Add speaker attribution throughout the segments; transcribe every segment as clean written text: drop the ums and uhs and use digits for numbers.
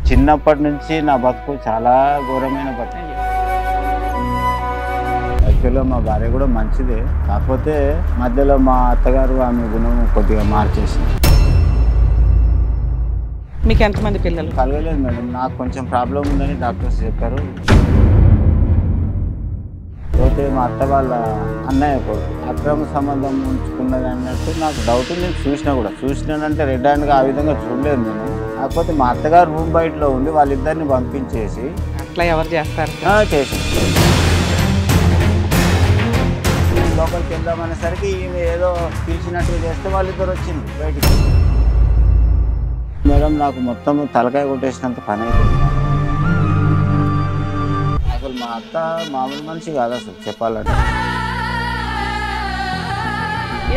Speaker 1: చిన్నప్పటి నుంచి నా బతుకు చాలా ఘోరమైన బతుకు. యాక్చువల్గా మా భార్య కూడా మంచిదే, కాకపోతే మధ్యలో మా అత్తగారు ఆమె గుణం కొద్దిగా మార్చేసింది.
Speaker 2: మీకు ఎంతమంది పిల్లలు?
Speaker 1: కలగలేదు మేడం, నాకు కొంచెం ప్రాబ్లం ఉందని డాక్టర్స్ చెప్పారు. పోతే మా అత్త వాళ్ళ అన్నయ్య కొడుకు అక్రమ సంబంధం ఉంచుకున్నది అన్నట్టు నాకు డౌట్. నేను చూసినానంటే రెడ్ హ్యాండ్గా ఆ విధంగా చూడలేదు నేను. కాకపోతే మా అత్తగారు రూమ్ బయటలో ఉండి వాళ్ళిద్దరిని పంపించేసి
Speaker 2: అట్లా ఎవరు చేస్తారు?
Speaker 1: చేసి లోపలికి వెళ్దామనేసరికి ఈమె ఏదో పిలిచినట్టుగా చేస్తే వాళ్ళిద్దరు వచ్చింది బయటికి. మేడం నాకు మొత్తం తలకాయ కొట్టేసినంత పని అయిపోయింది. అసలు మా అత్త మామూలు మనిషి కాదు అసలు చెప్పాలంటే.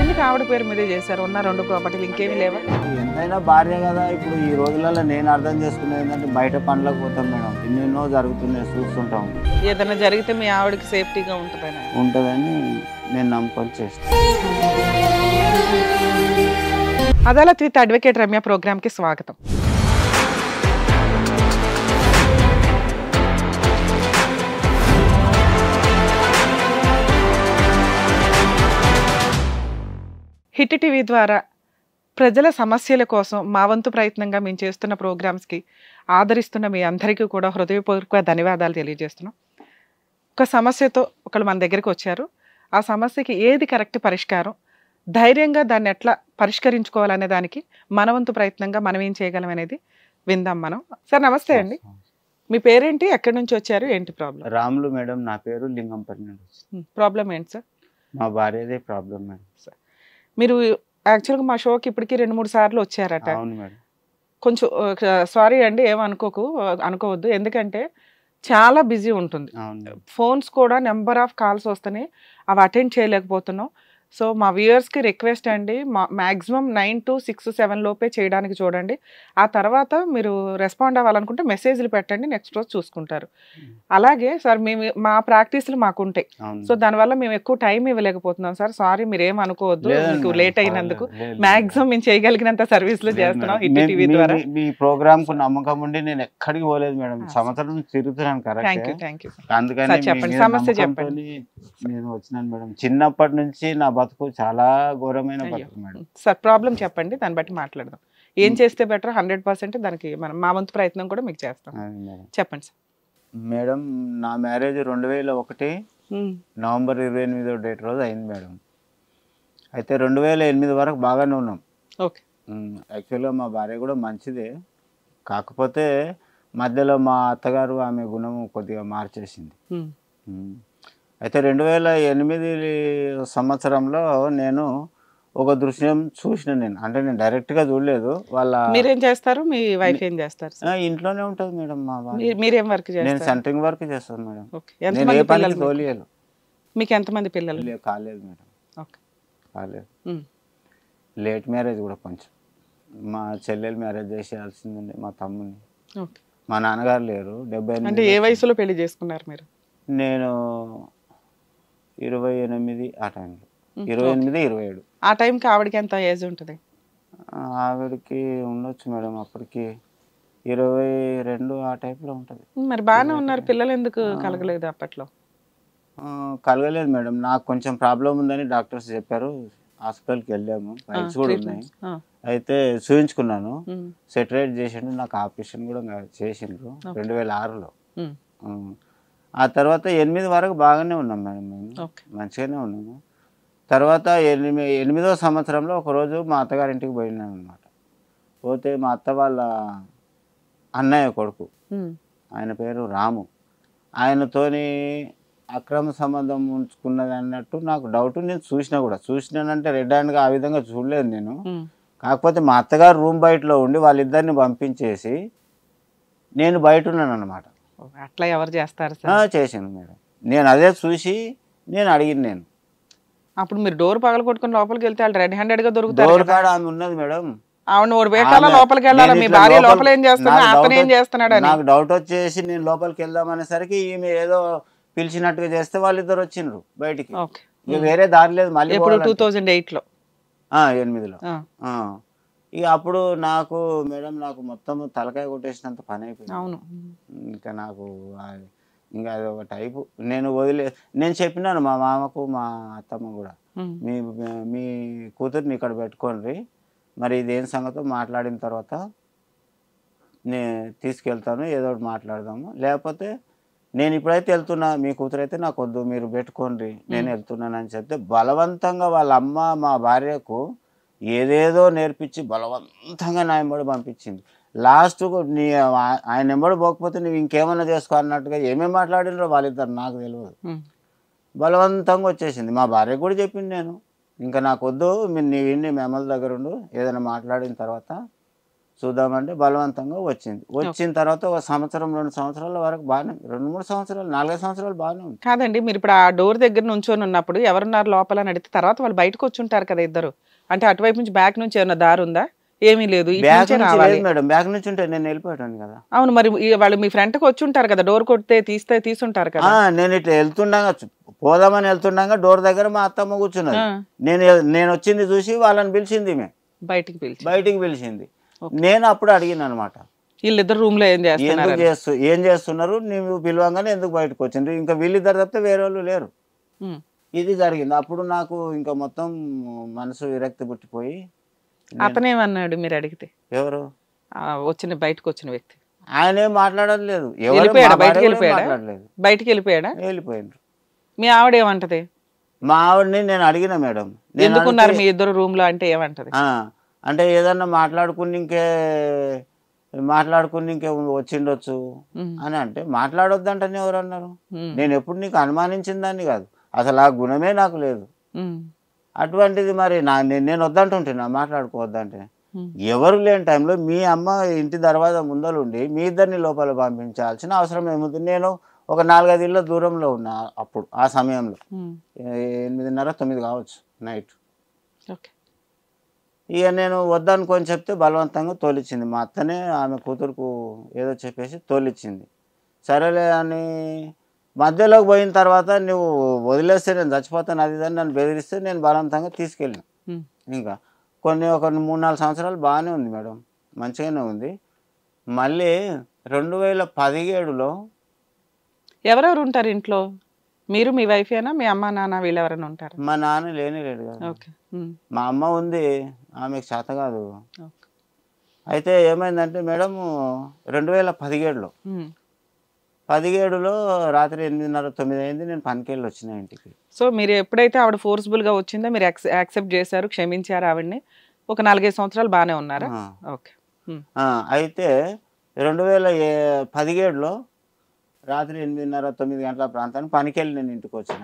Speaker 2: ఎందుకు ఆవిడ పేరు మీదే చేశారు? ఉన్న 2 ప్రాపర్టీలు ఇంకేమీ లేవా?
Speaker 1: ఎంతైనా భార్య కదా. ఇప్పుడు ఈ రోజులలో నేను అర్థం చేసుకునేది ఏంటంటే బయట పనులకు పోతాం మేడం, ఎన్నెన్నో జరుగుతున్నాయి చూస్తుంటాం.
Speaker 2: ఏదైనా జరిగితే మీ ఆవిడకి సేఫ్టీగా
Speaker 1: ఉంటుందని నేను నమ్ముకొని చేస్తాను.
Speaker 2: అదాలత్ విత్ అడ్వకేట్ రమ్య ప్రోగ్రామ్కి స్వాగతం. హిట్ టీవీ ద్వారా ప్రజల సమస్యల కోసం మా వంతు ప్రయత్నంగా మేము చేస్తున్న ప్రోగ్రామ్స్కి ఆదరిస్తున్న మీ అందరికీ కూడా హృదయపూర్వక ధన్యవాదాలు తెలియజేస్తున్నాం. ఒక సమస్యతో ఒకళ్ళు మన దగ్గరికి వచ్చారు. ఆ సమస్యకి ఏది కరెక్ట్ పరిష్కారం, ధైర్యంగా దాన్ని ఎట్లా పరిష్కరించుకోవాలనే దానికి మన వంతు ప్రయత్నంగా మనం ఏం చేయగలం అనేది విందాం మనం. సార్ నమస్తే అండి, మీ పేరేంటి, ఎక్కడి నుంచి వచ్చారు, ఏంటి ప్రాబ్లం?
Speaker 1: రాములు మేడం, నా పేరు లింగంపల్లి నుండి.
Speaker 2: ప్రాబ్లం ఏంటి సార్?
Speaker 1: మా భార్యదే ప్రాబ్లం మేడం.
Speaker 2: సార్ మీరు యాక్చువల్గా మా షోకి ఇప్పటికీ 2-3 సార్లు వచ్చారట.
Speaker 1: అవును మేడం.
Speaker 2: కొంచెం సారీ అండి, అనుకోవద్దు, ఎందుకంటే చాలా బిజీ ఉంటుంది. ఫోన్స్ కూడా నెంబర్ ఆఫ్ కాల్స్ వస్తున్నాయి, అవి అటెండ్ చేయలేకపోతున్నాం. సో మా వ్యూయర్స్కి రిక్వెస్ట్ అండి, మ్యాక్సిమం 9 to 6, 7 లోపే చేయడానికి చూడండి. ఆ తర్వాత మీరు రెస్పాండ్ అవ్వాలనుకుంటే మెసేజ్లు పెట్టండి, నెక్స్ట్ రోజు చూసుకుంటారు. అలాగే సార్ మా ప్రాక్టీస్లు మాకుంటాయి, సో దానివల్ల మేము ఎక్కువ టైం ఇవ్వలేకపోతున్నాం సార్. సారీ, మీరేం అనుకోవద్దు, మీకు లేట్ అయినందుకు. మ్యాక్సిమం మేము చేయగలిగినంత సర్వీస్లు చేస్తున్నాం హిట్ టీవీ ద్వారా.
Speaker 1: మీ ప్రోగ్రామ్ కు నమ్మకం ఉండి నేను ఎక్కడికి పోలేదు మేడం, సంవత్సరం నుంచి తిరుగుతున్నాను.
Speaker 2: Thank you.
Speaker 1: అందుకని
Speaker 2: చెప్పండి, సమస్య చెప్పండి.
Speaker 1: నేను వచ్చినాను మేడం. చిన్నప్పటి నుంచి నా బతుకు చాలా ఘోరమైన బతుకు మేడం.
Speaker 2: సార్ ప్రాబ్లం చెప్పండి, దాన్ని బట్టి మాట్లాడదాం. ఏం చేస్తే బెటర్ 100% దానికి మనం మా వంతు ప్రయత్నం కూడా మీకు చేస్తాం. చెప్పండి సార్.
Speaker 1: మేడం నా మ్యారేజ్ 2001 నవంబర్ 28వ డేట్ రోజు అయింది మేడం. అయితే 2008 వరకు బాగానే ఉన్నాం.
Speaker 2: ఓకే.
Speaker 1: యాక్చువల్గా మా భార్య కూడా మంచిదే, కాకపోతే మధ్యలో మా అత్తగారు ఆమె గుణం కొద్దిగా మార్చేసింది. అయితే 2008 సంవత్సరంలో నేను ఒక దృశ్యం చూసిన. నేను డైరెక్ట్గా చూడలేదు.
Speaker 2: మీరేం చేస్తారు, మీ వైఫ్ ఏం చేస్తారు?
Speaker 1: ఇంట్లోనే ఉంటుంది మేడం. మా
Speaker 2: మీరేం వర్క్ చేస్తారు?
Speaker 1: నేను సెంటరింగ్ వర్క్ చేస్తాను మేడం. నేను ఏ పనికి తోలియలు.
Speaker 2: మీకు ఎంతమంది పిల్లలు?
Speaker 1: కాలేదు మేడం, కాలేదు. లేట్ మ్యారేజ్ కూడా కొంచెం. మా చెల్లెలు మ్యారేజ్ చేసేయాల్సిందండి, మా తమ్ముని. మా నాన్నగారు లేరు. 78.
Speaker 2: అంటే ఏ వయసులో పెళ్లి చేసుకున్నారు మీరు?
Speaker 1: నేను 28 ఆ టైంలో, 28, 27.
Speaker 2: ఆ టైంకి ఆవిడకి ఎంత ఏజ్ ఉంటుంది?
Speaker 1: ఆవిడకి ఉండొచ్చు మేడం అప్పటికి 22 ఆ టైప్లో ఉంటుంది.
Speaker 2: మరి బాగానే ఉన్నారు, పిల్లలు ఎందుకు కలగలేదు అప్పట్లో?
Speaker 1: కలగలేదు మేడం, నాకు కొంచెం ప్రాబ్లం ఉందని డాక్టర్స్ చెప్పారు. హాస్పిటల్కి వెళ్ళాము, ఫైల్స్ కూడా ఉన్నాయి. అయితే చూయించుకున్నాను, సెటరేట్ చేసిండు, నాకు ఆపరేషన్ కూడా చేసిండ్రు 2006లో. ఆ తర్వాత 8 వరకు బాగానే ఉన్నాం మేడం, మేము మంచిగానే ఉన్నాము. తర్వాత 8వ సంవత్సరంలో ఒకరోజు మా అత్తగారింటికి పోయినాను అనమాట. పోతే మా అత్త వాళ్ళ అన్నయ్య కొడుకు, ఆయన పేరు రాము, ఆయనతోని అక్రమ సంబంధం ఉంచుకున్నది అన్నట్టు నాకు డౌట్. నేను చూసినానంటే రెడ్ హ్యాండ్గా ఆ విధంగా చూడలేదు నేను. కాకపోతే మా అత్తగారు రూమ్ బయటలో ఉండి వాళ్ళిద్దరిని పంపించేసి నేను బయట ఉన్నాను అనమాట.
Speaker 2: అట్లా ఎవరు చేస్తారు?
Speaker 1: చేశాను మేడం. నేను అదే చూసి నేను అడిగింది.
Speaker 2: అప్పుడు మీరు డోర్ పగల కొట్టుకుని లోపలికి వెళ్తే వాళ్ళు రెడ్ హ్యాండెడ్ గా దొరుకుతారు.
Speaker 1: డోర్ కాడ ఆమె ఉన్నది మేడం.
Speaker 2: ఆవిడ ఓడి వేటాల లోపలికి వెళ్ళాలి, మీ భార్య లోపల ఏం చేస్తున్నా, అతను ఏం చేస్తున్నాడు అని
Speaker 1: నాకు డౌట్ వచ్చేసి నేను లోపలికి వెళ్దామనేసరికి ఈమె ఏదో పిలిచినట్టుగా చేస్తే వాళ్ళిద్దరు వచ్చిండ్రు బయటికి. వేరే దారి లేదు. మళ్ళీ
Speaker 2: 2008లో
Speaker 1: 8లో ఇక అప్పుడు నాకు మేడం నాకు మొత్తం తలకాయ కొట్టేసినంత పని అయిపోయింది.
Speaker 2: అవును.
Speaker 1: ఇంకా నాకు ఇంకా అది ఒక టైపు నేను చెప్పినాను మా మామకు మా అత్తమ్మ కూడా, మీ మీ కూతుర్ని ఇక్కడ పెట్టుకోండి, మరి ఇదేం సంగతో మాట్లాడిన తర్వాత నేను తీసుకెళ్తాను, ఏదో ఒకటి మాట్లాడదాము, లేకపోతే నేను ఇప్పుడైతే వెళ్తున్నా, మీ కూతురు అయితే నాకు వద్దు, మీరు పెట్టుకోండి, నేను వెళ్తున్నానని చెప్తే బలవంతంగా వాళ్ళ అమ్మ మా భార్యకు ఏదేదో నేర్పించి బలవంతంగా నా ఎంబడి పంపించింది. లాస్ట్కు ఆయన ఎంబడి పోకపోతే నువ్వు ఇంకేమన్నా చేసుకో అన్నట్టుగా ఏమేమి మాట్లాడినరో వాళ్ళిద్దరు నాకు తెలియదు. బలవంతంగా వచ్చేసింది. మా భార్యకు కూడా చెప్పింది నేను, ఇంకా నాకు వద్దు, నీ మీ అమ్మల దగ్గర ఉండు, ఏదైనా మాట్లాడిన తర్వాత చూద్దామంటే బలవంతంగా వచ్చింది. వచ్చిన తర్వాత ఒక సంవత్సరం 2 సంవత్సరాల వరకు బాగానే, 2-3 సంవత్సరాలు 4-5 సంవత్సరాలు బాగానే ఉంది.
Speaker 2: కాదండి, మీరు ఇప్పుడు ఆ డోర్ దగ్గర నుంచొని ఉన్నప్పుడు ఎవరున్నారు లోపల అని అడిగితే తర్వాత వాళ్ళు బయటకు వచ్చి ఉంటారు కదా ఇద్దరు, అంటే అటువైపు నుంచి బ్యాక్ నుంచి ఏమన్నా దారి ఉందా? ఏమీ లేదు.
Speaker 1: మేడం బ్యాక్ నుంచి ఉంటే నేను వెళ్ళిపోయాను కదా.
Speaker 2: అవును, మరి వాళ్ళు మీ ఫ్రంట్ కి వచ్చి ఉంటారు కదా, డోర్ కొడితే తీసుంటారు కదా.
Speaker 1: నేను ఇట్లా వెళ్తుండగా, పోదామని వెళ్తుండగా డోర్ దగ్గర మా అత్తమ్మ కూర్చున్నది. నేను వచ్చింది చూసి వాళ్ళని పిలిచింది, బయటికి పిలిచింది. నేను అప్పుడు అడిగిన అనమాట,
Speaker 2: వీళ్ళిద్దరు రూమ్ లో
Speaker 1: ఏం చేస్తున్నారు, నువ్వు పిలవంగానే ఎందుకు బయటకు వచ్చిండ్రు, ఇంకా వీళ్ళిద్దరు తప్పితే వేరే వాళ్ళు లేరు. ఇది జరిగింది. అప్పుడు నాకు ఇంకా మొత్తం మనసు విరక్తి పుట్టిపోయి.
Speaker 2: అతనేమన్నాడు మీరు అడిగితే?
Speaker 1: ఎవరు
Speaker 2: బయటకు వచ్చిన వ్యక్తి?
Speaker 1: ఆయన ఏం మాట్లాడలేదు.
Speaker 2: బయటికి వెళ్ళిపోయాడా?
Speaker 1: వెళ్ళిపోయిండ్రు.
Speaker 2: మీ ఆవిడ ఏమంటది?
Speaker 1: మా ఆవిడని నేను అడిగిన మేడం,
Speaker 2: ఎందుకున్నారు మీ ఇద్దరు రూమ్ లో అంటే ఏమంటది?
Speaker 1: అంటే ఏదన్నా మాట్లాడుకుని ఇంకే వచ్చిండొచ్చు అని అంటే, మాట్లాడొద్దంటనే ఎవరు అన్నారు? నేను ఎప్పుడు నీకు అనుమానించిన దాన్ని కాదు, అసలు ఆ గుణమే నాకు లేదు. అటువంటిది మరి నేను వద్దంటుంటున్నా, మాట్లాడుకోవద్దంటే. ఎవరు లేని టైంలో మీ అమ్మ ఇంటి దర్వాజా ముందలుండి మీ ఇద్దరిని లోపల పంపించాల్సిన అవసరం ఏముంది? నేను ఒక 4-5 ఇళ్ళ దూరంలో ఉన్నా అప్పుడు, ఆ సమయంలో 8:30-9 కావచ్చు నైట్. ఇక నేను వద్దనుకొని చెప్తే బలవంతంగా తోలిచ్చింది మా అత్తనే. ఆమె కూతురుకు ఏదో చెప్పేసి తోలిచ్చింది. సరేలే అని మధ్యలోకి పోయిన తర్వాత, నువ్వు వదిలేస్తే నేను చచ్చిపోతాను అది ఇదని నన్ను బెదిరిస్తే నేను బలవంతంగా తీసుకెళ్ళిన. ఇంకా ఒక 3-4 సంవత్సరాలు బాగానే ఉంది మేడం, మంచిగానే ఉంది. మళ్ళీ 2017లో
Speaker 2: ఎవరెవరు ఉంటారు ఇంట్లో? మీరు, మీ వైఫ్ ఏనా, మీ అమ్మ నాన్న వీళ్ళు ఎవరైనా ఉంటారు?
Speaker 1: మా నాన్న లేడు కదా. మా అమ్మ ఉంది, ఆమెకు చేత కాదు. అయితే ఏమైందంటే మేడం, 2017లో రాత్రి 8:30-9 అయింది. నేను పనికెళ్ళి వచ్చిన ఇంటికి.
Speaker 2: సో మీరు ఎప్పుడైతే ఆవిడ ఫోర్స్ఫుల్ గా వచ్చిందో మీరు యాక్సెప్ట్ చేశారు, క్షమించారు ఆవిడ్ని. ఒక 4-5 సంవత్సరాలు బాగానే ఉన్నారా? ఓకే.
Speaker 1: అయితే 2017లో రాత్రి 8:30-9 గంటల ప్రాంతానికి పనికెళ్ళి నేను ఇంటికి వచ్చిన.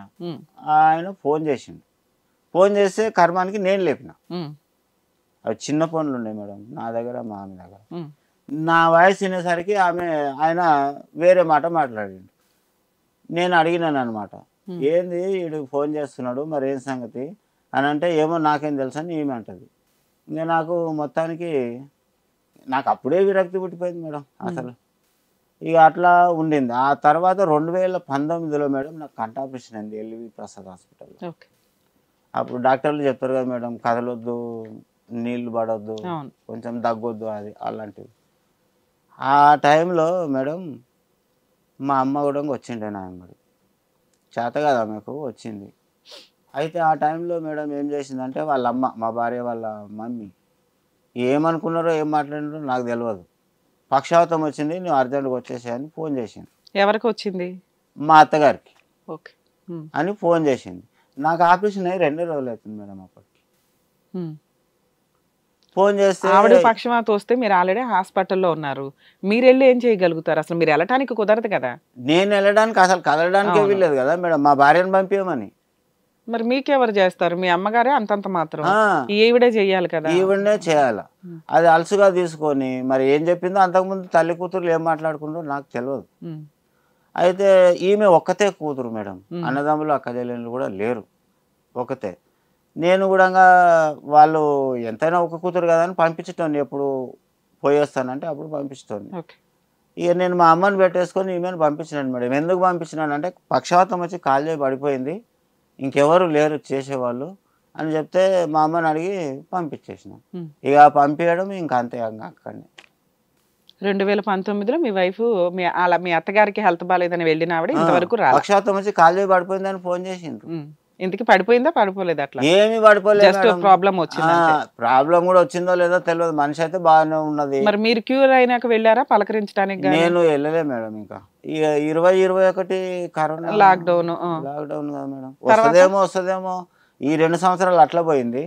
Speaker 1: ఆయన ఫోన్ చేస్తే కర్మానికి నేను లేపిన. అవి చిన్న ఫోన్లు ఉన్నాయి మేడం నా దగ్గర, మా ఆమె దగ్గర. నా వాయిస్ వినేసరికి ఆయన వేరే మాట మాట్లాడిండు. నేను అడిగినాను అనమాట, ఏంది వీడు ఫోన్ చేస్తున్నాడు, మరి ఏం సంగతి అని అంటే, ఏమో నాకేం తెలుసు అని ఈమె అంటది. ఇంకా నాకు మొత్తానికి అప్పుడే విరక్తి పుట్టిపోయింది మేడం అసలు. ఇక అట్లా ఉండింది. ఆ తర్వాత 2019లో మేడం నాకు కంట ఆపరేషన్ అయింది ఎల్వి ప్రసాద్ హాస్పిటల్లో. అప్పుడు డాక్టర్లు చెప్తారు కదా మేడం, కదలొద్దు, నీళ్లు పడొద్దు, కొంచెం దగ్గొద్దు, అది అలాంటివి. ఆ టైంలో మేడం మా అమ్మ కూడా వచ్చిండే నా అమ్మడి, చేత కదా ఆమెకు వచ్చింది. అయితే ఆ టైంలో మేడం ఏం చేసిందంటే, వాళ్ళ అమ్మ, మా భార్య వాళ్ళ మమ్మీ ఏమనుకున్నారో ఏం మాట్లాడినారో నాకు తెలియదు, పక్షవాతం వచ్చింది, నువ్వు అర్జెంట్గా వచ్చేసాయని ఫోన్ చేసింది.
Speaker 2: ఎవరికి వచ్చింది?
Speaker 1: మా అత్తగారికి అని ఫోన్ చేసింది. నాకు ఆపరేషన్ అయ్యి 2 రోజులు అవుతుంది మేడం. అప్పటికి ఫోన్ చేస్తే,
Speaker 2: ఆవిడ పక్షవాతం వస్తే మీరు ఆల్రెడీ హాస్పిటల్లో ఉన్నారు, మీరు వెళ్ళి ఏం చేయగలుగుతారు? అసలు మీరు వెళ్ళటానికి కుదరదు కదా.
Speaker 1: నేను వెళ్ళడానికి, అసలు కదలడానికే వీల్లేదు కదా మేడం, మా భార్యను పంపించమని.
Speaker 2: మరి మీకెవరు చేస్తారు? మీ అమ్మగారే అంతంత మాత్రం, ఈవిడే చెయ్యాలి కదా.
Speaker 1: ఈవిడనే చేయాలి. అది అలసుగా తీసుకొని మరి ఏం చెప్పిందో, అంతకుముందు తల్లి కూతురు ఏం మాట్లాడుకుంటో నాకు తెలియదు. అయితే ఈమె ఒక్కతే కూతురు మేడం, అన్నదమ్ములు అక్క చెల్లెళ్ళు కూడా లేరు, ఒకతే. నేను కూడా వాళ్ళు ఎంతైనా ఒక కూతురు కదా అని పంపించటోని, ఎప్పుడు పోయి వస్తానంటే అప్పుడు పంపించటోని. ఇక నేను మా అమ్మని పెట్టేసుకొని ఈమెను పంపించినాను మేడం. ఎందుకు పంపించినాను అంటే, పక్షవాతం వచ్చి కాలు చేయి పడిపోయింది, ఇంకెవరు లేరు చేసేవాళ్ళు అని చెప్తే మా అమ్మని అడిగి పంపించేసిన. ఇక పంపించడం ఇంకా అంతే అక్కడనే.
Speaker 2: 2019లో మీ వైఫ్ మీ అత్తగారికి హెల్త్ బాగాలేదని వెళ్ళిన ఆవిడ ఇంతవరకు రాలేదు.
Speaker 1: పక్షాతం వచ్చి కాలు చేయి పడిపోయిందని ఫోన్ చేసిండ్రు.
Speaker 2: ఇంతకి పడిపోయిందా పడిపోలేదు? అట్లా
Speaker 1: ఏమి పడిపోలేదు,
Speaker 2: జస్ట్ ప్రాబ్లం వచ్చింది.
Speaker 1: ప్రాబ్లం కూడా వచ్చిందో లేదో తెలియదు, మనిషి అయితే బాగానే ఉన్నది.
Speaker 2: మరి మీరు క్యూర్ అయినాక వెళ్ళారా పలకరించడానికి?
Speaker 1: నేను వెళ్ళలే మేడం. ఇంకా 2021 కరోనా
Speaker 2: లాక్డౌన్
Speaker 1: కదా మేడం. వస్తుందేమో ఈ 2 సంవత్సరాలు అట్లా పోయింది.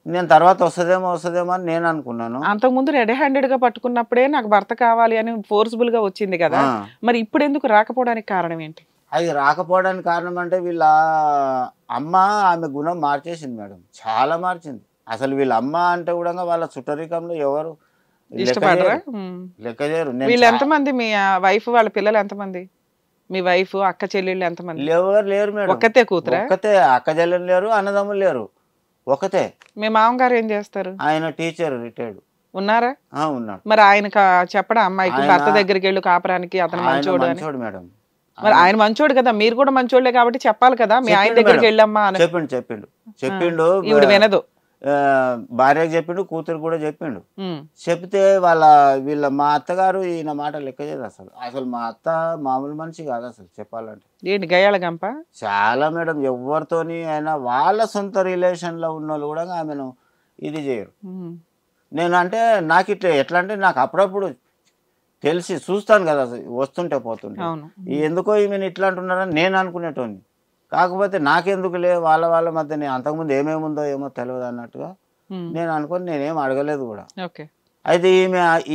Speaker 1: నేను తర్వాత వస్తుందేమో అని నేను అనుకున్నాను.
Speaker 2: అంతకుముందు రెడీ హ్యాండెడ్ గా పట్టుకున్నప్పుడే నాకు భర్త కావాలి అని ఫోర్స్ఫుల్ గా వచ్చింది కదా, మరి ఇప్పుడు ఎందుకు రాకపోవడానికి కారణం ఏంటి?
Speaker 1: అది రాకపోవడానికి కారణం అంటే వీళ్ళ అమ్మ ఆమె గుణం మార్చేసింది మేడం, చాలా మార్చింది. అసలు వీళ్ళ అమ్మ అంటే కూడా వాళ్ళ చుట్టరికంలో ఎవరు
Speaker 2: ఇష్టపడరా?
Speaker 1: లెక్క చేయరు.
Speaker 2: వీళ్ళు ఎంతమంది? మీ వైఫ్ వాళ్ళ పిల్లలు ఎంతమంది? మీ వైఫ్ అక్క చెల్లెళ్ళు ఎంతమంది?
Speaker 1: ఎవరు లేరు మేడం.
Speaker 2: ఒక్కతే కూతురా?
Speaker 1: ఒక్కతే. అక్క చెల్లెలు లేరు, అన్నదమ్ములు లేరు, ఒకతే.
Speaker 2: మీ మామగారు ఏం చేస్తారు?
Speaker 1: ఆయన టీచర్, రిటైర్డ్.
Speaker 2: ఉన్నారా?
Speaker 1: ఉన్నాడు.
Speaker 2: మరి ఆయన చెప్పడా అమ్మాయికి భర్త దగ్గరికి వెళ్ళు కాపురానికి, అతను మంచోడు
Speaker 1: మేడం.
Speaker 2: మరి ఆయన మంచోడు కదా, మీరు కూడా మంచోళ్లే కాబట్టి చెప్పాలి కదా, మీ ఆయన దగ్గరికి వెళ్ళమ్మా అని.
Speaker 1: చెప్పిండు.
Speaker 2: ఈవిడ వినదు.
Speaker 1: భార్యకి చెప్పిండు, కూతురు కూడా చెప్పిండు. చెప్తే వీళ్ళ మా అత్తగారు ఈయన మాట లెక్క చేయదు అసలు. మా అత్త మామూలు మనిషి కాదు అసలు చెప్పాలంటే.
Speaker 2: ఏంటి గయాల గంప? చాలా
Speaker 1: మేడం. ఎవరితోని అయినా వాళ్ళ సొంత రిలేషన్ లో ఉన్న వాళ్ళు కూడా ఆమెను ఇది చేయరు. నేను అంటే నాకు ఎట్లా అంటే నాకు అప్పుడప్పుడు తెలిసి చూస్తాను కదా వస్తుంటే పోతుంటే, ఎందుకో ఈమెను ఇట్లా అంటున్నారని నేను అనుకునేటోని. కాకపోతే నాకెందుకులే వాళ్ళ మధ్య నేను అంతకుముందు ఏమేముందో ఏమో తెలియదు అన్నట్టుగా నేను అనుకొని నేనేం అడగలేదు కూడా. అయితే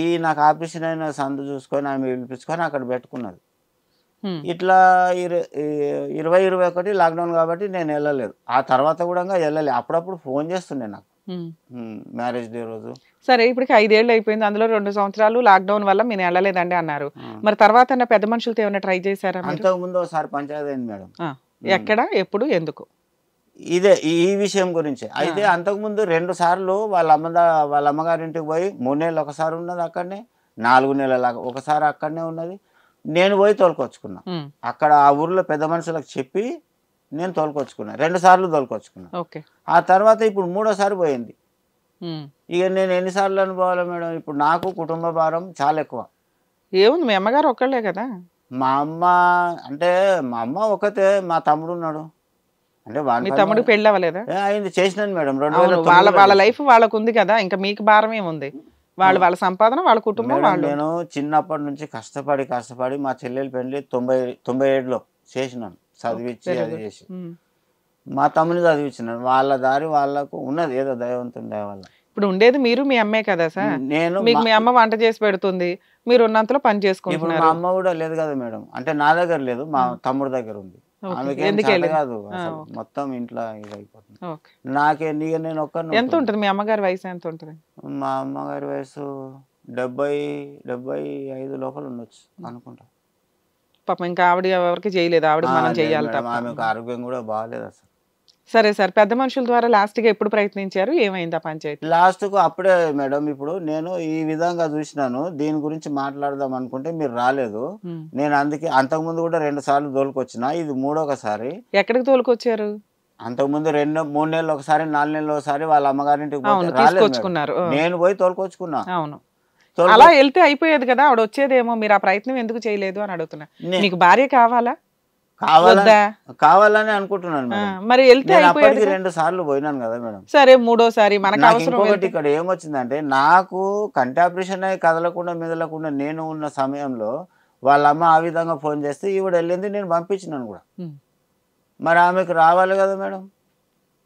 Speaker 1: ఈ నాకు ఆపరేషన్ అయిన సందు చూసుకొని ఆమె పిలిపించుకొని అక్కడ పెట్టుకున్నది. ఇట్లా 2021 లాక్డౌన్ కాబట్టి నేను వెళ్ళలేదు. ఆ తర్వాత కూడా వెళ్ళలేదు. అప్పుడప్పుడు ఫోన్ చేస్తుండే నాకు మ్యారేజ్ డే రోజు.
Speaker 2: సరే, ఇప్పటికి 5 ఏళ్ళు అయిపోయింది, అందులో 2 సంవత్సరాలు లాక్డౌన్ వల్ల మీరు వెళ్ళలేదండి అన్నారు. మరి తర్వాత పెద్ద మనుషులతో ఏమైనా ట్రై చేశారా?
Speaker 1: అంతకుముందు ఒకసారి పంచాయతీ అయింది మేడం.
Speaker 2: ఎక్కడ, ఎప్పుడు, ఎందుకు?
Speaker 1: ఇదే ఈ విషయం గురించి. అయితే అంతకుముందు 2 సార్లు వాళ్ళ అమ్మగారింటికి పోయి 3 నెలలు ఒకసారి ఉన్నది అక్కడనే, 4 నెలల ఒకసారి అక్కడనే ఉన్నది. నేను పోయి తోలుకొచ్చుకున్నా. అక్కడ ఆ ఊర్లో పెద్ద మనుషులకు చెప్పి నేను తోలుకొచ్చుకున్నా. 2 సార్లు తోలుకొచ్చుకున్నా. ఆ తర్వాత ఇప్పుడు 3వసారి పోయింది. ఇక నేను ఎన్నిసార్లు అనుకోవాలి మేడం? ఇప్పుడు నాకు కుటుంబ భారం చాలా ఎక్కువ.
Speaker 2: ఏముంది, మీ అమ్మగారు ఒక్కళ్ళే కదా?
Speaker 1: మా అమ్మ ఒకతే. మా తమ్ముడు ఉన్నాడు. అంటే
Speaker 2: మీ తమ్ముడు పెళ్ళి అవ్వలేదా?
Speaker 1: అయింది, చేసినాను మేడం.
Speaker 2: వాళ్ళ లైఫ్ వాళ్ళకు ఉంది కదా, ఇంకా మీకు భారం ఏముంది? వాళ్ళ సంపాదన, వాళ్ళ కుటుంబం.
Speaker 1: నేను చిన్నప్పటి నుంచి కష్టపడి మా చెల్లెలు పెళ్లి 97లో చేసినాను, చదివించి అది చేసి. మా తమ్ముని చదివించినాను. వాళ్ళ దారి వాళ్ళకు ఉన్నది, ఏదో దైవంతుని దయ వల్ల.
Speaker 2: ఇప్పుడు ఉండేది మీరు మీ అమ్మే కదా సార్? మీకు మీ అమ్మ వంట చేసి పెడుతుంది, మీరు ఉన్నంతలో పని చేసుకుంటున్నారు.
Speaker 1: మా అమ్మ కూడా లేదు కదా మేడం. అంటే నా దగ్గర లేదు, మా తమ్ముడు దగ్గర ఉంది. కాదు మొత్తం ఇంట్లో ఇది అయిపోతుంది. నేను ఒక్క.
Speaker 2: ఎంత ఉంటుంది మీ అమ్మగారి వయసు? ఎంత ఉంటుంది?
Speaker 1: మా అమ్మగారి వయసు 70-75 లోపల ఉండొచ్చు అనుకుంటా.
Speaker 2: పాపం ఇంకా ఆవిడ ఎవరికి చేయలేదు, ఆవిడ మనం చేయాలి.
Speaker 1: ఆమెకు ఆరోగ్యం కూడా బాగాలేదు అసలు.
Speaker 2: సరే సార్, పెద్ద మనుషుల ద్వారా లాస్ట్ గా ఎప్పుడు ప్రయత్నించారు? ఏమైంది ఆ పంచాయతీ?
Speaker 1: లాస్ట్ కు అప్పుడే మేడం. ఇప్పుడు నేను ఈ విధంగా చూసినాను, దీని గురించి మాట్లాడదాం అనుకుంటే మీరు రాలేదు. నేను అందుకే అంతకుముందు కూడా 2 సార్లు తోలుకొచ్చిన, ఇది 3వసారి.
Speaker 2: ఎక్కడికి తోలుకొచ్చారు?
Speaker 1: అంతకుముందు 2-3 నెలలు ఒకసారి, 4 నెలలు ఒకసారి వాళ్ళ అమ్మగారింటికి రాలేదు. నేను పోయి తోలుకొచ్చుకున్నా.
Speaker 2: అవును, అలా వెళ్తే అయిపోయేది కదా, ఆవిడ వచ్చేదేమో. మీరు ఆ ప్రయత్నం ఎందుకు చేయలేదు అని అడుగుతున్నా. మీకు భార్య కావాలా?
Speaker 1: కావాలని అనుకుంటున్నాను.
Speaker 2: మరి వెళ్తే
Speaker 1: 2 సార్లు పోయినాను కదా మేడం.
Speaker 2: సరే, 3వసారి మనకు అవసరం.
Speaker 1: ఇంకొకటి ఇక్కడ ఏమొచ్చిందంటే, నాకు కంటి ఆపరేషన్ అయ్యి కదలకుండా మెదలకుండా నేను ఉన్న సమయంలో వాళ్ళ అమ్మ ఆ విధంగా ఫోన్ చేస్తే ఈవిడ వెళ్ళింది, నేను పంపించినాను కూడా. మరి ఆమెకు రావాలి కదా మేడం.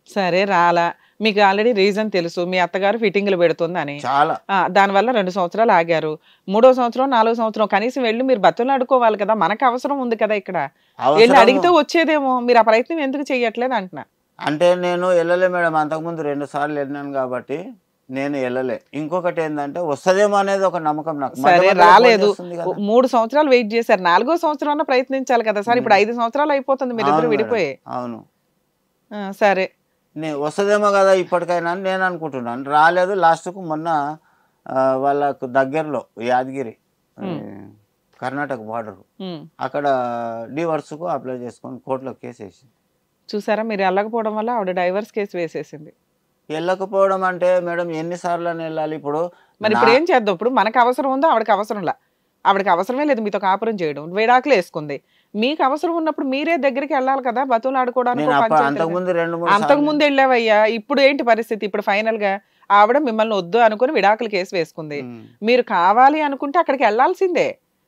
Speaker 2: సరే, రాలా. మీకు ఆల్రెడీ రీజన్ తెలుసు, మీ అత్తగారు ఫిట్టింగ్లు పెడుతుందని.
Speaker 1: చాలా
Speaker 2: దానివల్ల 2 సంవత్సరాలు ఆగారు. 3వ సంవత్సరం 4వ సంవత్సరం కనీసం వెళ్ళి మీరు బతులు అడుకోవాలి కదా, మనకు అవసరం ఉంది కదా. ఇక్కడ వెళ్ళి అడిగితే వచ్చేదేమో, మీరు ఆ ప్రయత్నం ఎందుకు చెయ్యట్లేదు అంటున్నా.
Speaker 1: అంటే నేను వెళ్ళలే మేడం. అంతకుముందు 2 సార్లు వెళ్ళినాను కాబట్టి నేను వెళ్ళలే. ఇంకొకటి ఏంటంటే వస్తుందేమో అనేది ఒక నమ్మకం నాకు.
Speaker 2: సరే, రాలేదు. 3 సంవత్సరాలు వెయిట్ చేశారు, 4వ సంవత్సరం ప్రయత్నించాలి కదా సార్. ఇప్పుడు 5 సంవత్సరాలు అయిపోతుంది మీరు ఇద్దరు విడిపోయి.
Speaker 1: అవును,
Speaker 2: సరే
Speaker 1: వస్తుందేమో కదా ఇప్పటికైనా అని నేను అనుకుంటున్నాను. రాలేదు. లాస్ట్కు మొన్న వాళ్ళకు దగ్గరలో యాదగిరి, కర్ణాటక బార్డర్, అక్కడ డివోర్స్కు అప్లై చేసుకొని కోర్టులో కేసు వేసింది.
Speaker 2: చూసారా, మీరు వెళ్ళకపోవడం వల్ల ఆవిడ డైవర్స్ కేసు వేసేసింది.
Speaker 1: వెళ్ళకపోవడం అంటే మేడం ఎన్నిసార్లు అని వెళ్ళాలి ఇప్పుడు?
Speaker 2: మరి ఇప్పుడు ఏం చేద్దాం? ఇప్పుడు మనకు అవసరం ఉందో ఆవిడకి అవసరంలా. ఆవిడకి అవసరమే లేదు మీతో కాపురం చేయడం, విడాకులు వేసుకుంది. మీకు అవసరం ఉన్నప్పుడు మీరే దగ్గరికి వెళ్ళాలి కదా, బతులు ఆడుకోవడానికి. అంతకుముందు వెళ్ళావయ్యా, ఇప్పుడు ఏంటి పరిస్థితి? ఇప్పుడు ఫైనల్ గా ఆవిడ మిమ్మల్ని వద్దు అనుకుని విడాకులు కేసు వేసుకుంది. మీరు కావాలి అనుకుంటే అక్కడికి వెళ్ళాల్సిందే,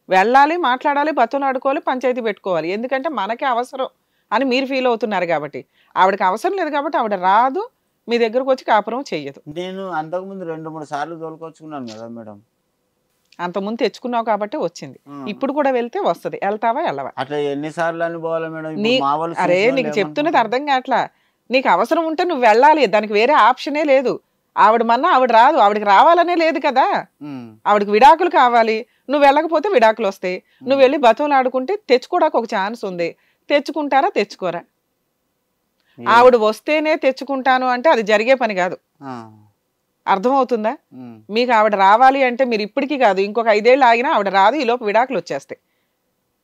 Speaker 2: వెళ్ళాలి, మాట్లాడాలి, బతులు ఆడుకోవాలి, పంచాయతీ పెట్టుకోవాలి. ఎందుకంటే మనకే అవసరం అని మీరు ఫీల్ అవుతున్నారు కాబట్టి. ఆవిడకి అవసరం లేదు కాబట్టి ఆవిడ రాదు, మీ దగ్గరకు వచ్చి కాపురం చెయ్యదు.
Speaker 1: నేను అంతకుముందు 2-3 సార్లు తోలుకొచ్చుకున్నాను కదా మేడం.
Speaker 2: అంతకుముందు తెచ్చుకున్నావు కాబట్టి వచ్చింది, ఇప్పుడు కూడా వెళ్తే వస్తుంది. వెళ్తావా వెళ్ళవా?
Speaker 1: అట్లా ఎన్నిసార్లు అని పోవాలి మేడం?
Speaker 2: అరే నీకు చెప్తున్నది అర్థం కావట్లా. నీకు అవసరం ఉంటే నువ్వు వెళ్ళాలి, దానికి వేరే ఆప్షనే లేదు. ఆవిడ మన్నా ఆవిడ రాదు, ఆవిడకి రావాలనే లేదు కదా. ఆవిడకి విడాకులు కావాలి, నువ్వు వెళ్ళకపోతే విడాకులు వస్తాయి. నువ్వు వెళ్ళి బతులు ఆడుకుంటే తెచ్చుకోవడానికి ఒక ఛాన్స్ ఉంది. తెచ్చుకుంటారా తెచ్చుకోరా? ఆవిడ వస్తేనే తెచ్చుకుంటాను అంటే అది జరిగే పని కాదు. అర్థమవుతుందా? మీకు ఆవిడ రావాలి అంటే మీరు ఇప్పటికీ కాదు, ఇంకొక 5 ఏళ్ళు ఆగినా ఆవిడ రాదు, ఈలోపు విడాకులు వచ్చేస్తాయి.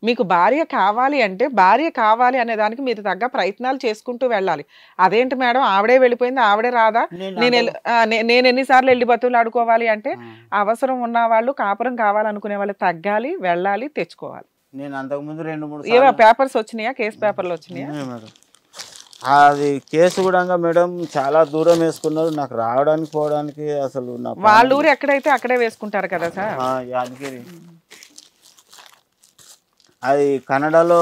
Speaker 2: మీకు భార్య కావాలి అంటే భార్య కావాలి అనే దానికి మీరు తగ్గ ప్రయత్నాలు చేసుకుంటూ వెళ్ళాలి. అదేంటి మేడం ఆవిడే వెళ్ళిపోయింది, ఆవిడే రాదా? నేను ఎన్నిసార్లు వెళ్ళి బతులు ఆడుకోవాలి అంటే, అవసరం ఉన్న వాళ్ళు, కాపురం కావాలనుకునే వాళ్ళు తగ్గాలి, వెళ్ళాలి, తెచ్చుకోవాలి.
Speaker 1: నేను అంతకుముందు 2-3
Speaker 2: ఏవో పేపర్స్ వచ్చినాయా, కేసు పేపర్లు వచ్చినాయా?
Speaker 1: అది కేసు కూడా మేడం చాలా దూరం వేసుకున్నారు, నాకు రావడానికి పోవడానికి. అసలు
Speaker 2: వాళ్ళ ఊరు ఎక్కడైతే అక్కడే వేసుకుంటారు కదా సార్.
Speaker 1: యాదగిరి. అది కన్నడలో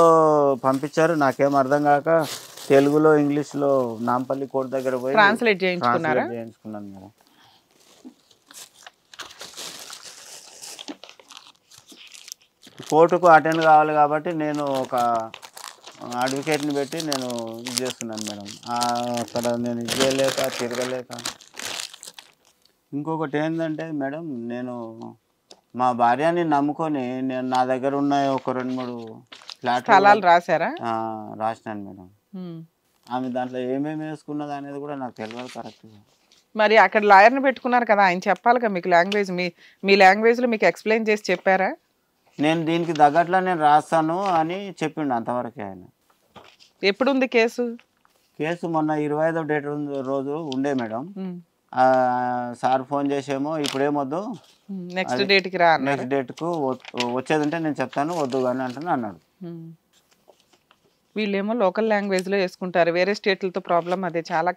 Speaker 1: పంపించారు, నాకేం అర్థం కాక తెలుగులో ఇంగ్లీష్లో నాంపల్లి కోర్టు దగ్గర పోయి
Speaker 2: ట్రాన్స్లేట్ చేయించుకున్నాను
Speaker 1: మేడం. కోర్టుకు అటెండ్ కావాలి కాబట్టి నేను ఒక అడ్వకేట్ని పెట్టి నేను ఇది చేస్తున్నాను మేడం. అక్కడ నేను ఇది చేయలేక తిరగలేక. ఇంకొకటి ఏంటంటే మేడం, నేను మా భార్యని నమ్ముకొని నేను నా దగ్గర ఉన్న ఒక 2-3
Speaker 2: స్థలాలు రాశారా?
Speaker 1: రాసినాను మేడం. ఆమె దాంట్లో ఏమేమి వేసుకున్నది అనేది కూడా నాకు తెలియదు కరెక్ట్గా.
Speaker 2: మరి అక్కడ లాయర్ని పెట్టుకున్నారు కదా, ఆయన చెప్పాలి కదా మీకు లాంగ్వేజ్, మీ లాంగ్వేజ్లో మీకు ఎక్స్ప్లెయిన్ చేసి చెప్పారా?
Speaker 1: నేను దీనికి తగ్గట్లా నేను రాస్తాను అని చెప్పిండు అంతవరకే ఆయన.
Speaker 2: ఎప్పుడుంది కేసు?
Speaker 1: కేసు మొన్న 25వ డేట్ రోజు ఉండే మేడం. సార్ ఫోన్ చేసేమో ఇప్పుడేమొద్దు,
Speaker 2: నెక్స్ట్ డేట్కి రా,
Speaker 1: నెక్స్ట్ డేట్కు వచ్చేది ఉంటే నేను చెప్తాను, వద్దు కానీ అంటే అన్నాడు.
Speaker 2: వీళ్ళేమో లోకల్ లాంగ్వేజ్లో వేసుకుంటారు, వేరే స్టేట్లతో ప్రాబ్లం అదే. చాలా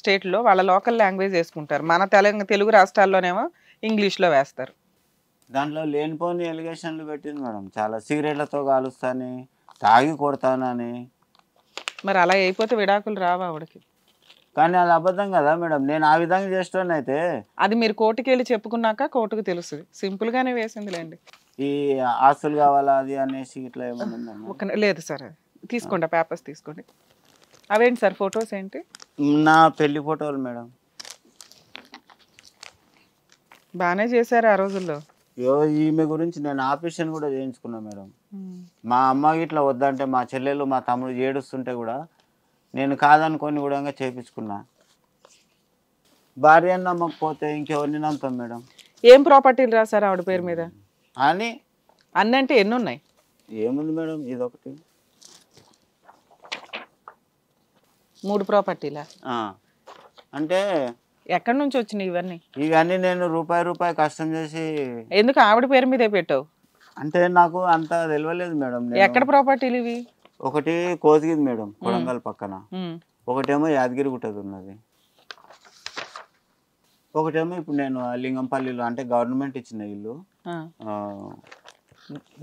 Speaker 2: స్టేట్లో వాళ్ళ లోకల్ లాంగ్వేజ్ వేసుకుంటారు, మన తెలుగు రాష్ట్రాల్లోనేమో ఇంగ్లీష్లో వేస్తారు.
Speaker 1: దాంట్లో లేనిపోని ఎలిగేషన్లు పెట్టింది మేడం, చాలా సిగరెట్లతో కాలుస్తాని, తాగి కొడతానని.
Speaker 2: మరి అలా అయిపోతే విడాకులు రావా ఆవిడకి?
Speaker 1: కానీ అది అబద్ధం కదా మేడం, నేను ఆ విధంగా చేస్తాను. అయితే
Speaker 2: అది మీరు కోర్టుకి వెళ్ళి చెప్పుకున్నాక కోర్టుకు తెలుస్తుంది. సింపుల్గానే వేసిందిలేండి.
Speaker 1: ఈ ఆస్తులు కావాలా అది అనేసి ఇట్లా ఏమన్నా
Speaker 2: లేదు సార్. తీసుకోండి, పేపర్స్ తీసుకోండి. అవేంటి సార్ ఫొటోస్ ఏంటి?
Speaker 1: నా పెళ్లి ఫోటోలు మేడం.
Speaker 2: బాగానే చేశారు ఆ రోజుల్లో.
Speaker 1: ఈమె గురించి నేను ఆపరేషన్ కూడా చేయించుకున్నా మేడం. మా అమ్మ ఇట్లా వద్దంటే, మా చెల్లెలు మా తమ్ముడు ఏడుస్తుంటే కూడా నేను కాదనుకొని కూడా చేయించుకున్నా. భార్య నమ్మకపోతే ఇంకెవరిని నమ్ముతాం మేడం?
Speaker 2: ఏం ప్రాపర్టీలు రాశారు ఆవిడ పేరు మీద?
Speaker 1: అని
Speaker 2: అంటే ఎన్ని ఉన్నాయి?
Speaker 1: ఏముంది మేడం, ఇదొకటి.
Speaker 2: 3 ప్రాపర్టీలా?
Speaker 1: అంటే
Speaker 2: ఎక్కడి నుంచి వచ్చినాయి ఇవన్నీ?
Speaker 1: ఇవన్నీ నేను రూపాయి కష్టం చేసి.
Speaker 2: ఎందుకు ఆవిడ పేరు మీదే పెట్టావు?
Speaker 1: అంటే నాకు అంత తెలియలేదు మేడం.
Speaker 2: ఎక్కడ ప్రాపర్టీలు ఇవి?
Speaker 1: ఒకటి కోసిగిరి మేడం, కొడంగల్ పక్కన. ఒకటేమో యాదగిరి గుట్టది ఉన్నది. ఒకటేమో ఇప్పుడు నేను లింగంపల్లిలో, అంటే గవర్నమెంట్ ఇచ్చిన ఇల్లు.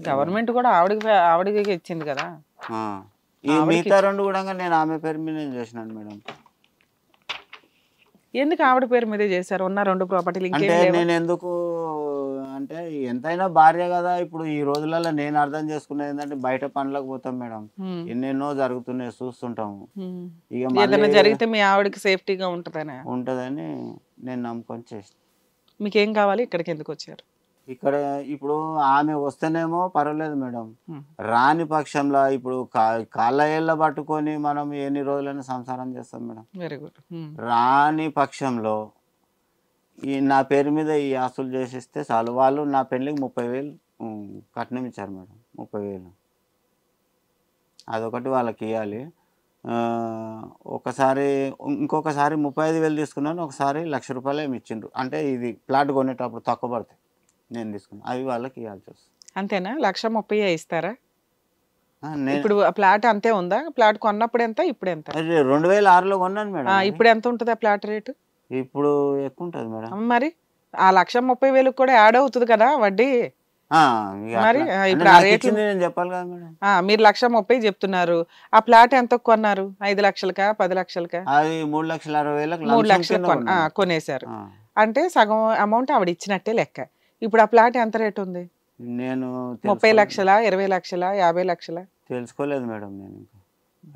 Speaker 2: గవర్నమెంట్ కూడా ఆవిడకి ఇచ్చింది కదా.
Speaker 1: ఈ మిగతా 2 కూడా నేను ఆమె పేరు మీద చేసినాను మేడం.
Speaker 2: ఎందుకు ఆవిడ పేరు మీదే చేశారు? ఉన్న 2 ప్రాపర్టీలు
Speaker 1: అంటే నేను ఎందుకు అంటే, ఎంతైనా భార్య కదా. ఇప్పుడు ఈ రోజులలో నేను అర్థం చేసుకునేది ఏంటంటే, బయట పనులకు పోతాం మేడం, ఎన్నెన్నో జరుగుతున్నాయి చూస్తుంటాము.
Speaker 2: ఇక జరిగితే మీ ఆవిడకి సేఫ్టీగా ఉంటదని
Speaker 1: నేను నమ్ముకొని చేసిన.
Speaker 2: మీకేం కావాలి? ఇక్కడికి ఎందుకు వచ్చారు?
Speaker 1: ఇక్కడ ఇప్పుడు ఆమె వస్తేనేమో పర్వాలేదు మేడం, రాని పక్షంలో ఇప్పుడు కాళ్ళ ఏళ్ళ పట్టుకొని మనం ఎన్ని రోజులైనా సంసారం చేస్తాం మేడం.
Speaker 2: Very good.
Speaker 1: రాని పక్షంలో నా పేరు మీద ఈ ఆస్తులు చేసిస్తే చాలు. వాళ్ళు నా పెళ్ళికి 30,000 కట్నం ఇచ్చారు మేడం. 30,000 అదొకటి వాళ్ళకి ఇవ్వాలి. ఒకసారి ఇంకొకసారి 35,000 తీసుకున్నాను, ఒకసారి 1,00,000 రూపాయలు ఏమి ఇచ్చిండ్రు. అంటే ఇది ప్లాట్ కొనేటప్పుడు తక్కువ పడతాయి నేను తీసుకున్నాను, అవి వాళ్ళకి ఇవ్వాల్సి వస్తుంది.
Speaker 2: అంతేనా? 1,30,000 ఇస్తారా
Speaker 1: నేను
Speaker 2: ఇప్పుడు? ఆ ప్లాట్ అంతే ఉందా? ప్లాట్ కొన్నప్పుడు ఎంత, ఇప్పుడు ఎంత?
Speaker 1: 2006లో కొన్నాను మేడం.
Speaker 2: ఇప్పుడు ఎంత ఉంటుంది ఆ ప్లాట్ రేటు?
Speaker 1: ఇప్పుడు ఎక్కువ ఉంటుంది మేడం.
Speaker 2: మరి ఆ 1,30,000 కూడా యాడ్ అవుతుంది కదా వడ్డీ. మరి ఇప్పుడు ఆ రేట్లు
Speaker 1: నేను చెప్పాలి కదా మేడం.
Speaker 2: మీరు 1,30,000 చెప్తున్నారు, ఆ ప్లాట్ ఎంత కొన్నారు? 5 లక్షలకా 10 లక్షలకా?
Speaker 1: అది 3,60,000
Speaker 2: 3 లక్షలు కొనేశారు అంటే సగం అమౌంట్ ఆవిడ ఇచ్చినట్టే లెక్క. ఇప్పుడు ఆ ప్లాట్ ఎంత రేట్ ఉంది?
Speaker 1: నేను
Speaker 2: 30 లక్షలా, 20 లక్షలా, 50 లక్షలా?
Speaker 1: తెలుసుకోలేదు మేడం, నేను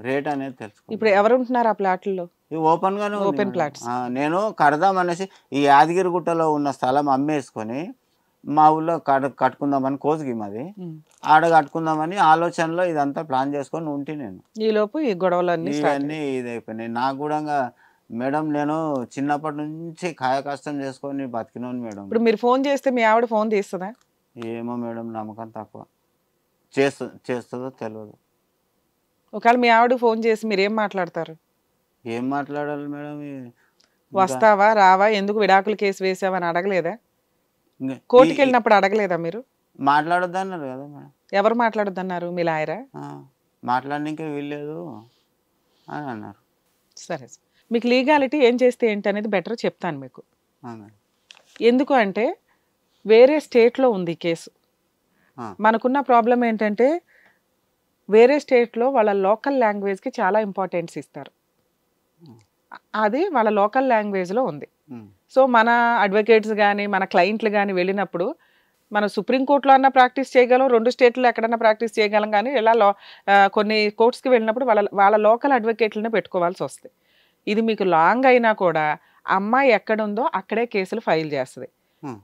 Speaker 1: రేట్ అనేది తెలుసుకో.
Speaker 2: ఇప్పుడు ఎవరు ఉంటున్నారు ఆ ప్లాట్లలో?
Speaker 1: ఓపెన్ గానే
Speaker 2: ఓపెన్ ప్లాట్స్.
Speaker 1: నేను కడదాం అనేసి ఈ యాదగిరిగుట్టలో ఉన్న స్థలం అమ్మేసుకొని మా ఊళ్ళో కట్టుకుందామని కోసిగి మాది, ఆడ కట్టుకుందామని ఆలోచనలో ఇదంతా ప్లాన్ చేసుకొని ఉంటే నేను
Speaker 2: ఈ లోపు ఈ గొడవలన్నీ
Speaker 1: ఇవన్నీ ఇదైపోయినాయి. నాకు కూడా మేడం నేను చిన్నప్పటి నుంచి కాయ కష్టం చేసుకొని బతికినాను మేడం.
Speaker 2: ఇప్పుడు మీరు ఫోన్ చేస్తే మీ ఆవిడ ఫోన్ తీస్తుందా?
Speaker 1: ఏమో మేడం, నమ్మకం తక్కువ. చేస్తుందో తెలియదు.
Speaker 2: ఒకవేళ మీ ఆవిడ ఫోన్ చేసి మీరు ఏం మాట్లాడతారు?
Speaker 1: ఏం మాట్లాడాలి మేడం?
Speaker 2: వస్తావా రావా, ఎందుకు విడాకుల కేసు వేసావని అడగలేదా? కోర్టుకి వెళ్ళినప్పుడు అడగలేదా మీరు?
Speaker 1: మాట్లాడొద్దు అన్నారు కదా మేడం.
Speaker 2: ఎవరు మాట్లాడొద్దన్నారు? మీ లాయరా?
Speaker 1: మాట్లాడడానికి వీల్లేదు అని అన్నారు.
Speaker 2: సరే, మీకు లీగాలిటీ ఏం చేస్తే ఏంటి అనేది బెటర్ చెప్తాను మీకు. ఎందుకు అంటే వేరే స్టేట్లో ఉంది కేసు. మనకున్న ప్రాబ్లం ఏంటంటే వేరే స్టేట్లో వాళ్ళ లోకల్ లాంగ్వేజ్కి చాలా ఇంపార్టెన్స్ ఇస్తారు. అది వాళ్ళ లోకల్ లాంగ్వేజ్లో ఉంది. సో మన అడ్వకేట్స్ కానీ మన క్లయింట్లు కానీ వెళ్ళినప్పుడు మనం సుప్రీంకోర్టులో అన్నా ప్రాక్టీస్ చేయగలం, 2 స్టేట్లో ఎక్కడన్నా ప్రాక్టీస్ చేయగలం, కానీ ఇలా కొన్ని కోర్ట్స్కి వెళ్ళినప్పుడు వాళ్ళ లోకల్ అడ్వకేట్లనే పెట్టుకోవాల్సి వస్తుంది. ఇది మీకు లాంగ్ అయినా కూడా అమ్మాయి ఎక్కడుందో అక్కడే కేసులు ఫైల్ చేస్తుంది.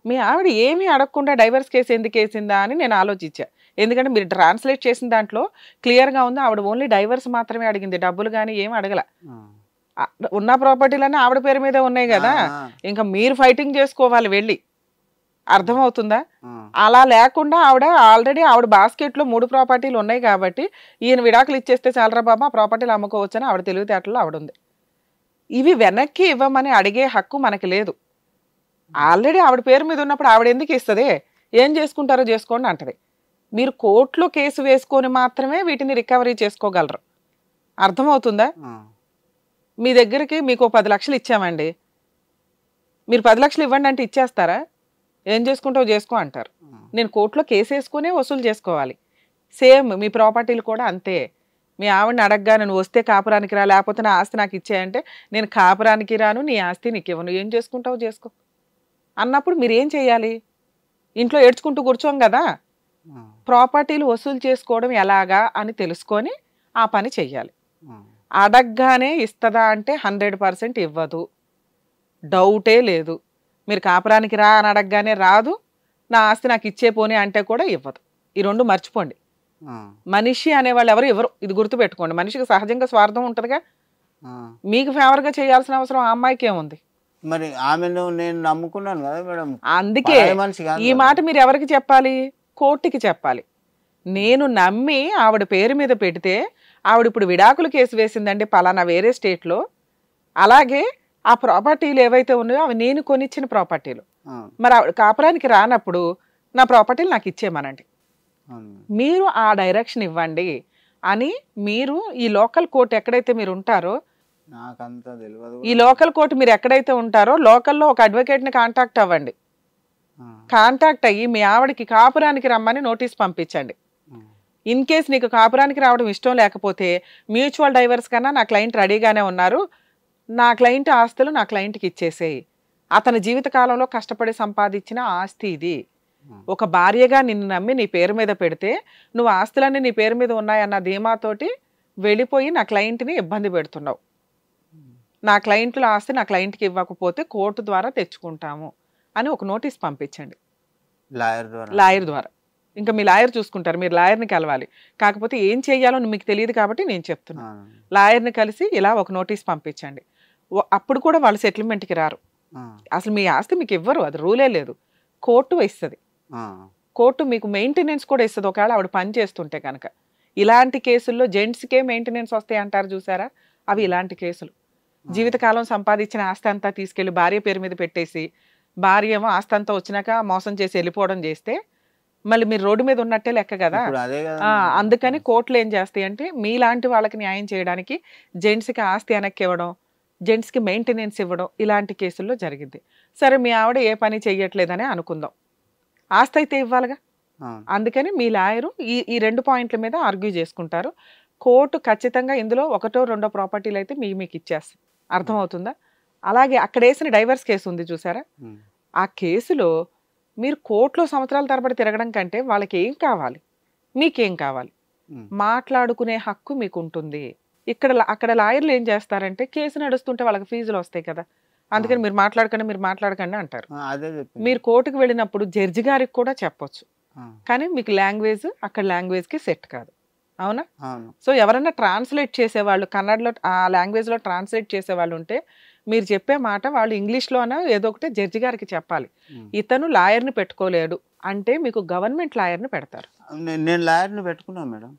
Speaker 2: మీ ఆవిడ ఏమీ అడగకుండా డైవర్స్ కేసు ఎందుకు వేసిందా అని నేను ఆలోచించా. ఎందుకంటే మీరు ట్రాన్స్లేట్ చేసిన దాంట్లో క్లియర్గా ఉంది, ఆవిడ ఓన్లీ డైవర్స్ మాత్రమే అడిగింది, డబ్బులు కానీ ఏం అడగల. ఉన్న ప్రాపర్టీలన్నీ ఆవిడ పేరు మీదే ఉన్నాయి కదా, ఇంకా మీరు ఫైటింగ్ చేసుకోవాలి వెళ్ళి. అర్థమవుతుందా? అలా లేకుండా ఆల్రెడీ ఆవిడ బాస్కెట్ లో 3 ప్రాపర్టీలు ఉన్నాయి కాబట్టి ఈయన విడాకులు ఇచ్చేస్తే చాలరా బాబా ఆ ప్రాపర్టీలు అమ్ముకోవచ్చని ఆవిడ తెలివితేటలో ఆవిడ ఉంది. ఇవి వెనక్కి ఇవ్వమని అడిగే హక్కు మనకి లేదు. ఆల్రెడీ ఆవిడ పేరు మీద ఉన్నప్పుడు ఆవిడ ఎందుకు ఇస్తుంది? ఏం చేసుకుంటారో చేసుకోండి అంటది. మీరు కోర్టులో కేసు వేసుకొని మాత్రమే వీటిని రికవరీ చేసుకోగలరు. అర్థమవుతుందా? మీ దగ్గరికి మీకు 10 లక్షలు ఇచ్చామండి, మీరు 10 లక్షలు ఇవ్వండి అంటే ఇచ్చేస్తారా? ఏం చేసుకుంటావు చేసుకో అంటారు. నేను కోర్టులో కేసు వేసుకునే వసూలు చేసుకోవాలి. సేమ్ మీ ప్రాపర్టీలు కూడా అంతే. మీ ఆవిడని అడగగా నేను వస్తే కాపురానికి రా, లేకపోతే నా ఆస్తి నాకు ఇచ్చేయంటే నేను కాపురానికి రాను, నీ ఆస్తి నీకు ఇవ్వను, ఏం చేసుకుంటావు చేసుకో అన్నప్పుడు మీరు ఏం చేయాలి? ఇంట్లో ఏడ్చుకుంటూ కూర్చోం కదా. ప్రాపర్టీలు వసూలు చేసుకోవడం ఎలాగా అని తెలుసుకొని ఆ పని చెయ్యాలి. అడగగానే ఇస్తుందా అంటే 100% ఇవ్వదు, డౌటే లేదు. మీరు కాపురానికి రా అని అడగగానే రాదు, నా ఆస్తి నాకు ఇచ్చే పోనీ అంటే కూడా ఇవ్వదు. ఈ 2 మర్చిపోండి. మనిషి అనేవాళ్ళు ఎవరు ఇవ్వరు, ఇది గుర్తుపెట్టుకోండి. మనిషికి సహజంగా స్వార్థం ఉంటుందిగా. మీకు ఫేవర్గా చేయాల్సిన అవసరం ఆ అమ్మాయికి ఏముంది?
Speaker 1: మరి ఆమెను నేను నమ్ముకున్నాను కదా మేడం.
Speaker 2: అందుకే ఈ మాట మీరు ఎవరికి చెప్పాలి? కోర్టుకి చెప్పాలి. నేను నమ్మి ఆవిడ పేరు మీద పెడితే ఆవిడ ఇప్పుడు విడాకులు కేసు వేసిందండి పలానా వేరే స్టేట్లో, అలాగే ఆ ప్రాపర్టీలు ఏవైతే ఉన్నాయో అవి నేను కొనిచ్చిన ప్రాపర్టీలు. మరి ఆవిడ కాపురానికి రానప్పుడు నా ప్రాపర్టీలు నాకు ఇచ్చేయమనండి, మీరు ఆ డైరెక్షన్ ఇవ్వండి అని. మీరు ఈ లోకల్ కోర్టు ఎక్కడైతే మీరు ఉంటారో, ఈ లోకల్ కోర్టు మీరు ఎక్కడైతే ఉంటారో లోకల్లో ఒక అడ్వకేట్ని కాంటాక్ట్ అవ్వండి. కాంటాక్ట్ అయ్యి మీ ఆవిడకి కాపురానికి రమ్మని నోటీస్ పంపించండి. ఇన్ కేస్ నీకు కాపురానికి రావడం ఇష్టం లేకపోతే మ్యూచువల్ డైవర్స్ కన్నా నా క్లయింట్ రెడీగానే ఉన్నారు, నా క్లయింట్ ఆస్తులు నా క్లయింట్కి ఇచ్చేసేయి. అతని జీవితకాలంలో కష్టపడి సంపాదించిన ఆస్తి ఇది. ఒక భార్యగా నిన్ను నమ్మి నీ పేరు మీద పెడితే నువ్వు ఆస్తులన్నీ నీ పేరు మీద ఉన్నాయన్న ధీమాతోటి వెళ్ళిపోయి నా క్లయింట్ని ఇబ్బంది పెడుతున్నావు. నా క్లయింట్ల ఆస్తి నా క్లయింట్కి ఇవ్వకపోతే కోర్టు ద్వారా తెచ్చుకుంటాము అని ఒక నోటీస్ పంపించండి లాయర్ ద్వారా. ఇంకా మీ లాయర్ చూసుకుంటారు, మీరు లాయర్ని కలవాలి. కాకపోతే ఏం చెయ్యాలో మీకు తెలియదు కాబట్టి నేను చెప్తున్నాను. లాయర్ని కలిసి ఇలా ఒక నోటీస్ పంపించండి. అప్పుడు కూడా వాళ్ళు సెటిల్మెంట్కి రారు, అసలు మీ ఆస్తి మీకు ఇవ్వరు, అది రూలే లేదు. కోర్టు ఇస్తుంది, కోర్టు మీకు మెయింటెనెన్స్ కూడా ఇస్తుంది ఒకవేళ ఆవిడ పని చేస్తుంటే కనుక. ఇలాంటి కేసుల్లో జెంట్స్కే మెయింటెనెన్స్ వస్తాయి అంటారు చూసారా, అవి ఇలాంటి కేసులు. జీవితకాలం సంపాదించిన ఆస్తి అంతా తీసుకెళ్లి భార్య పేరు మీద పెట్టేసి భార్య ఏమో ఆస్తి అంతా వచ్చినాక మోసం చేసి వెళ్ళిపోవడం చేస్తే మళ్ళీ మీరు రోడ్డు మీద ఉన్నట్టే లెక్క కదా. అందుకని కోర్టులు ఏం చేస్తాయి అంటే మీలాంటి వాళ్ళకి న్యాయం చేయడానికి జెంట్స్కి ఆస్తి వెనక్కి ఇవ్వడం, జెంట్స్కి మెయింటెనెన్స్ ఇవ్వడం ఇలాంటి కేసుల్లో జరిగింది. సరే మీ ఆవిడ ఏ పని చెయ్యట్లేదని అనుకుందాం, ఆస్తి అయితే ఇవ్వాలిగా. అందుకని మీ లాయరు ఈ 2 పాయింట్ల మీద ఆర్గ్యూ చేసుకుంటారు. కోర్టు ఖచ్చితంగా ఇందులో 1, 2 ప్రాపర్టీలు అయితే మీకు ఇచ్చేస్తుంది. అర్థమవుతుందా? అలాగే అక్కడ వేసిన డైవర్స్ కేసు ఉంది చూసారా, ఆ కేసులో మీరు కోర్టులో సంవత్సరాల తరబడి తిరగడం కంటే వాళ్ళకి ఏం కావాలి, మీకేం కావాలి, మాట్లాడుకునే హక్కు మీకు ఉంటుంది. అక్కడ లాయర్లు ఏం చేస్తారంటే కేసు నడుస్తుంటే వాళ్ళకి ఫీజులు వస్తాయి కదా, అందుకని మీరు మాట్లాడకండి అంటారు. మీరు కోర్టుకు వెళ్ళినప్పుడు జడ్జి గారికి కూడా చెప్పొచ్చు, కానీ మీకు లాంగ్వేజ్ అక్కడ లాంగ్వేజ్కి సెట్ కాదు. అవునా? సో ఎవరైనా ట్రాన్స్లేట్ చేసేవాళ్ళు, కన్నడలో ఆ లాంగ్వేజ్లో ట్రాన్స్లేట్ చేసేవాళ్ళు ఉంటే మీరు చెప్పే మాట వాళ్ళు ఇంగ్లీష్లోనే ఏదో ఒకటి జడ్జి గారికి చెప్పాలి. ఇతను లాయర్ని పెట్టుకోలేడు అంటే మీకు గవర్నమెంట్ లాయర్ని పెడతారు.
Speaker 1: నేను లాయర్ని పెట్టుకున్నాను మేడం.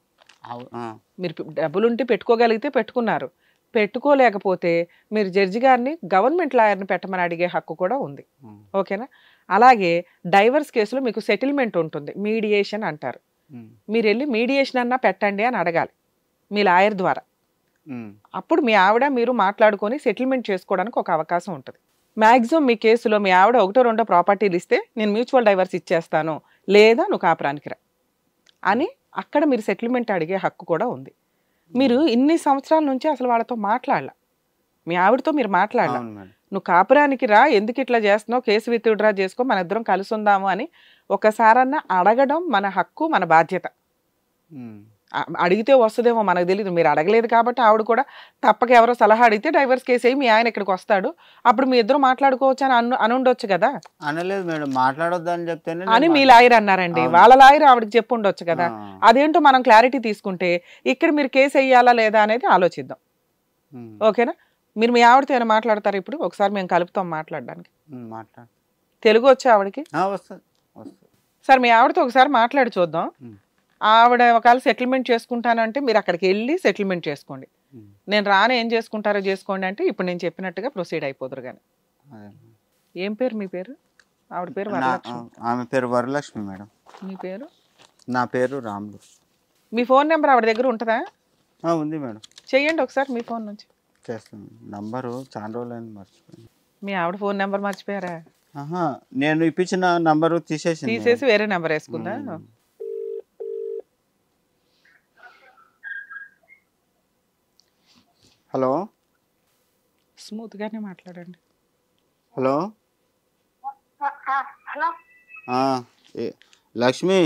Speaker 2: మీరు డబ్బులుంటే పెట్టుకోగలిగితే పెట్టుకున్నారు, పెట్టుకోలేకపోతే మీరు జడ్జి గారిని గవర్నమెంట్ లాయర్ని పెట్టమని అడిగే హక్కు కూడా ఉంది. ఓకేనా? అలాగే డైవర్స్ కేసులో మీకు సెటిల్మెంట్ ఉంటుంది, మీడియేషన్ అంటారు. మీరు వెళ్ళి మీడియేషన్ అన్నా పెట్టండి అని అడగాలి మీ లాయర్ ద్వారా. అప్పుడు మీ ఆవిడ మీరు మాట్లాడుకొని సెటిల్మెంట్ చేసుకోవడానికి ఒక అవకాశం ఉంటుంది. మ్యాక్సిమం మీ కేసులో మీ ఆవిడ 1, 2 ప్రాపర్టీలు ఇస్తే నేను మ్యూచువల్ డైవర్స్ ఇచ్చేస్తాను, లేదా నువ్వు కాపురానికి రా అని అక్కడ మీరు సెటిల్మెంట్ అడిగే హక్కు కూడా ఉంది. మీరు ఇన్ని సంవత్సరాల నుంచి అసలు వాళ్ళతో మాట్లాడాల, మీ ఆవిడతో మీరు మాట్లాడాల, నువ్వు కాపురానికి రా, ఎందుకు ఇట్లా చేస్తున్నావు, కేసు విత్డ్రా చేసుకో, మన ఇద్దరం కలిసి ఉందాము అని ఒకసారన్నా అడగడం మన హక్కు, మన బాధ్యత. అడిగితే వస్తుందేమో మనకు తెలియదు, మీరు అడగలేదు కాబట్టి ఆవిడ కూడా తప్పక ఎవరో సలహా అడిగితే డైవర్స్ కేసు అయ్యి మీ ఆయన ఇక్కడికి వస్తాడు, అప్పుడు మీ ఇద్దరు మాట్లాడుకోవచ్చు అని ఉండొచ్చు కదా.
Speaker 1: అనలేదు మేడం, మాట్లాడొద్దు అని చెప్తేనే
Speaker 2: అని మీ లాయర్ అన్నారండి, వాళ్ళ లాయర్ ఆవిడకి చెప్పు ఉండొచ్చు కదా. అదేంటో మనం క్లారిటీ తీసుకుంటే ఇక్కడ మీరు కేసు వేయాలా లేదా అనేది ఆలోచిద్దాం. ఓకేనా? మీరు మీ ఆవిడతో ఏమైనా మాట్లాడతారు ఇప్పుడు? ఒకసారి మేము కలుపుతాం మాట్లాడడానికి. తెలుగు వచ్చి ఆవిడకి సార్ మీ ఆవిడతో ఒకసారి మాట్లాడి చూద్దాం. ఆవిడ ఒకవేళ సెటిల్మెంట్ చేసుకుంటానంటే మీరు అక్కడికి వెళ్ళి సెటిల్మెంట్ చేసుకోండి, నేను రాను ఏం చేసుకుంటారో చేసుకోండి అంటే ఇప్పుడు నేను చెప్పినట్టుగా ప్రొసీడ్ అయిపోదురు. కానీ ఏం పేరు మీ పేరు? ఆవిడ పేరు వరలక్ష్మి.
Speaker 1: ఆమె పేరు వరలక్ష్మి మేడం.
Speaker 2: మీ పేరు?
Speaker 1: నా పేరు రాములు.
Speaker 2: మీ ఫోన్ నెంబర్ ఆవిడ దగ్గర ఉంటుందా?
Speaker 1: ఉంది మేడం.
Speaker 2: చెయ్యండి ఒకసారి మీ ఫోన్ నుంచి.
Speaker 1: చేస్తాను. నంబరు చాలా రోజులైంది మర్చిపోయింది.
Speaker 2: మీ ఆవిడ ఫోన్ నెంబర్ మర్చిపోయారా?
Speaker 1: నేను ఇప్పించిన నంబరు తీసేసి
Speaker 2: వేరే నెంబర్ వేసుకుందా?
Speaker 1: హలో,
Speaker 2: స్మూత్ గానే మాట్లాడండి.
Speaker 1: హలో లక్ష్మి,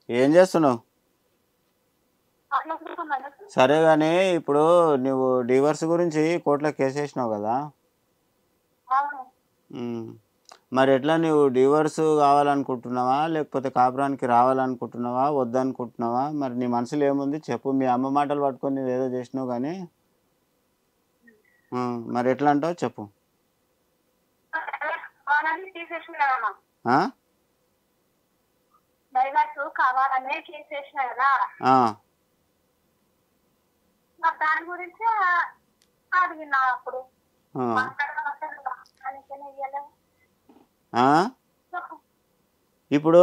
Speaker 1: ఏం చేస్తున్నావు? సరే కానీ ఇప్పుడు నువ్వు డివోర్స్ గురించి కోర్టులో కేసు వేసినావు కదా, మరి ఎట్లా నువ్వు డివోర్స్ కావాలనుకుంటున్నావా లేకపోతే కాపురానికి రావాలనుకుంటున్నావా వద్దనుకుంటున్నావా? మరి నీ మనసులో ఏముంది చెప్పు. మీ అమ్మ మాటలు పట్టుకొని నువ్వు ఏదో చేసినావు కానీ మరి ఎట్లా అంటావు చెప్పు.
Speaker 3: దాని గురించి అడిగినా అప్పుడు
Speaker 1: ఇప్పుడు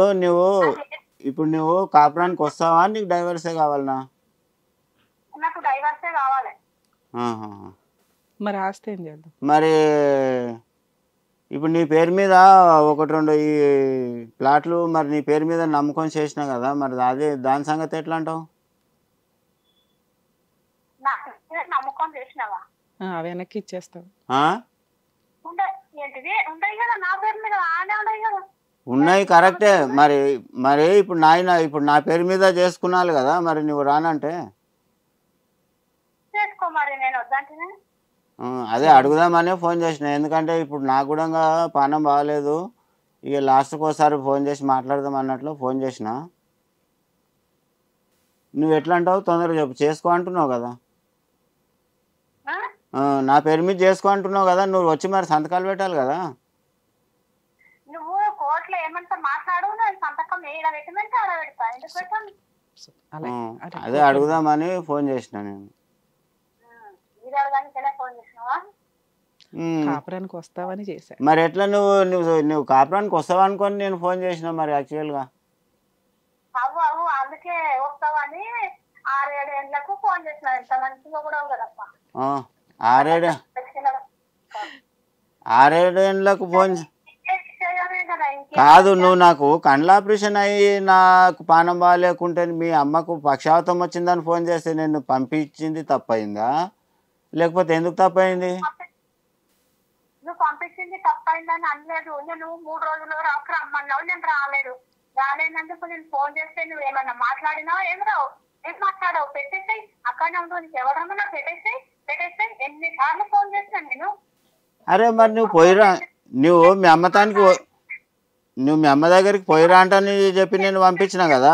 Speaker 1: నువ్వు కాపురానికి వస్తావా, నీకు డైవర్సే కావాలనా?
Speaker 3: నాకు డైవర్సే కావాలి.
Speaker 2: మరి ఆస్తి ఏం చేద్దాం?
Speaker 1: మరి ఇప్పుడు నీ పేరు మీద 1, 2 ఈ ప్లాట్లు మరి నీ పేరు మీద నమ్ముకొని చేసినా కదా, మరి దాని సంగతి ఎట్లా అంటావు?
Speaker 3: నమ్ముకొని చేసినావా?
Speaker 2: వెనక్కి ఇచ్చేస్తావు.
Speaker 1: ఉన్నాయి కరెక్టే. మరి ఇప్పుడు నా పేరు మీద చేసుకున్నాను కదా, మరి నువ్వు రానంటే అదే అడుగుదామనే ఫోన్ చేసిన. ఎందుకంటే ఇప్పుడు నాకు కూడా పానం బాగాలేదు, ఇక లాస్ట్కి ఒకసారి ఫోన్ చేసి మాట్లాడదాం అన్నట్లు ఫోన్ చేసిన. నువ్వు ఎట్లా అంటావు తొందరగా చెప్పు. చేసుకో అంటున్నావు కదా, నా పేరు మీద చేసుకో అంటున్నావు కదా, నువ్వు వచ్చి మరి సంతకాలు పెట్టాలి కదా.
Speaker 3: నువ్వు కోర్టులో ఏమంటారు మాట్లాడు, నేను సంతకం ఏడ పెట్టమంటే ఆడ పెడతా. ఎందుకు పెట్టండి?
Speaker 1: అదే అడుగుదామని ఫోన్ చేసిన నేను.
Speaker 3: ఇది అడగడానికైనా ఫోన్ చేసినావా?
Speaker 2: కాపురానికి వస్తావని చేశా.
Speaker 1: మరి ఎట్లా నువ్వు కాపురానికి వస్తావు అనుకొని నేను ఫోన్ చేసిన మరి యాక్చువల్గా.
Speaker 3: అవు అందుకే వస్తావని 6-7 గంటలకు ఫోన్ చేసిన. ఎంత మంచిగా కూడా కదప్ప.
Speaker 1: 6-7 గంటలకు ఫోన్ కాదు. నువ్వు నాకు కండ్ల ఆపరేషన్ అయ్యి నాకు పానం బాగాలేకుంటే మీ అమ్మకు పక్షవాతం వచ్చిందని ఫోన్ చేస్తే నేను పంపించింది తప్పయిందా, లేకపోతే ఎందుకు తప్పయింది?
Speaker 3: నువ్వు పంపించింది తప్పైందని అనలేదు. నేను 3 రోజులు రమ్మన్నావు, నేను రాలేనందుకు నేను ఫోన్ చేస్తే నువ్వు ఏమన్నా మాట్లాడినావు? ఏం రావు, ఏం మాట్లాడావు? పెట్టేసాయి అక్కడనే ఉండు. నీకు ఎవరన్నా పెట్టేసాయి. ఎన్నిసార్లు ఫోన్ చేస్తాను నేను.
Speaker 1: అరే మరి నువ్వు పోయిరా, నువ్వు మీ అమ్మ దగ్గరికి పోయిరా అంటని చెప్పి నేను పంపించిన కదా.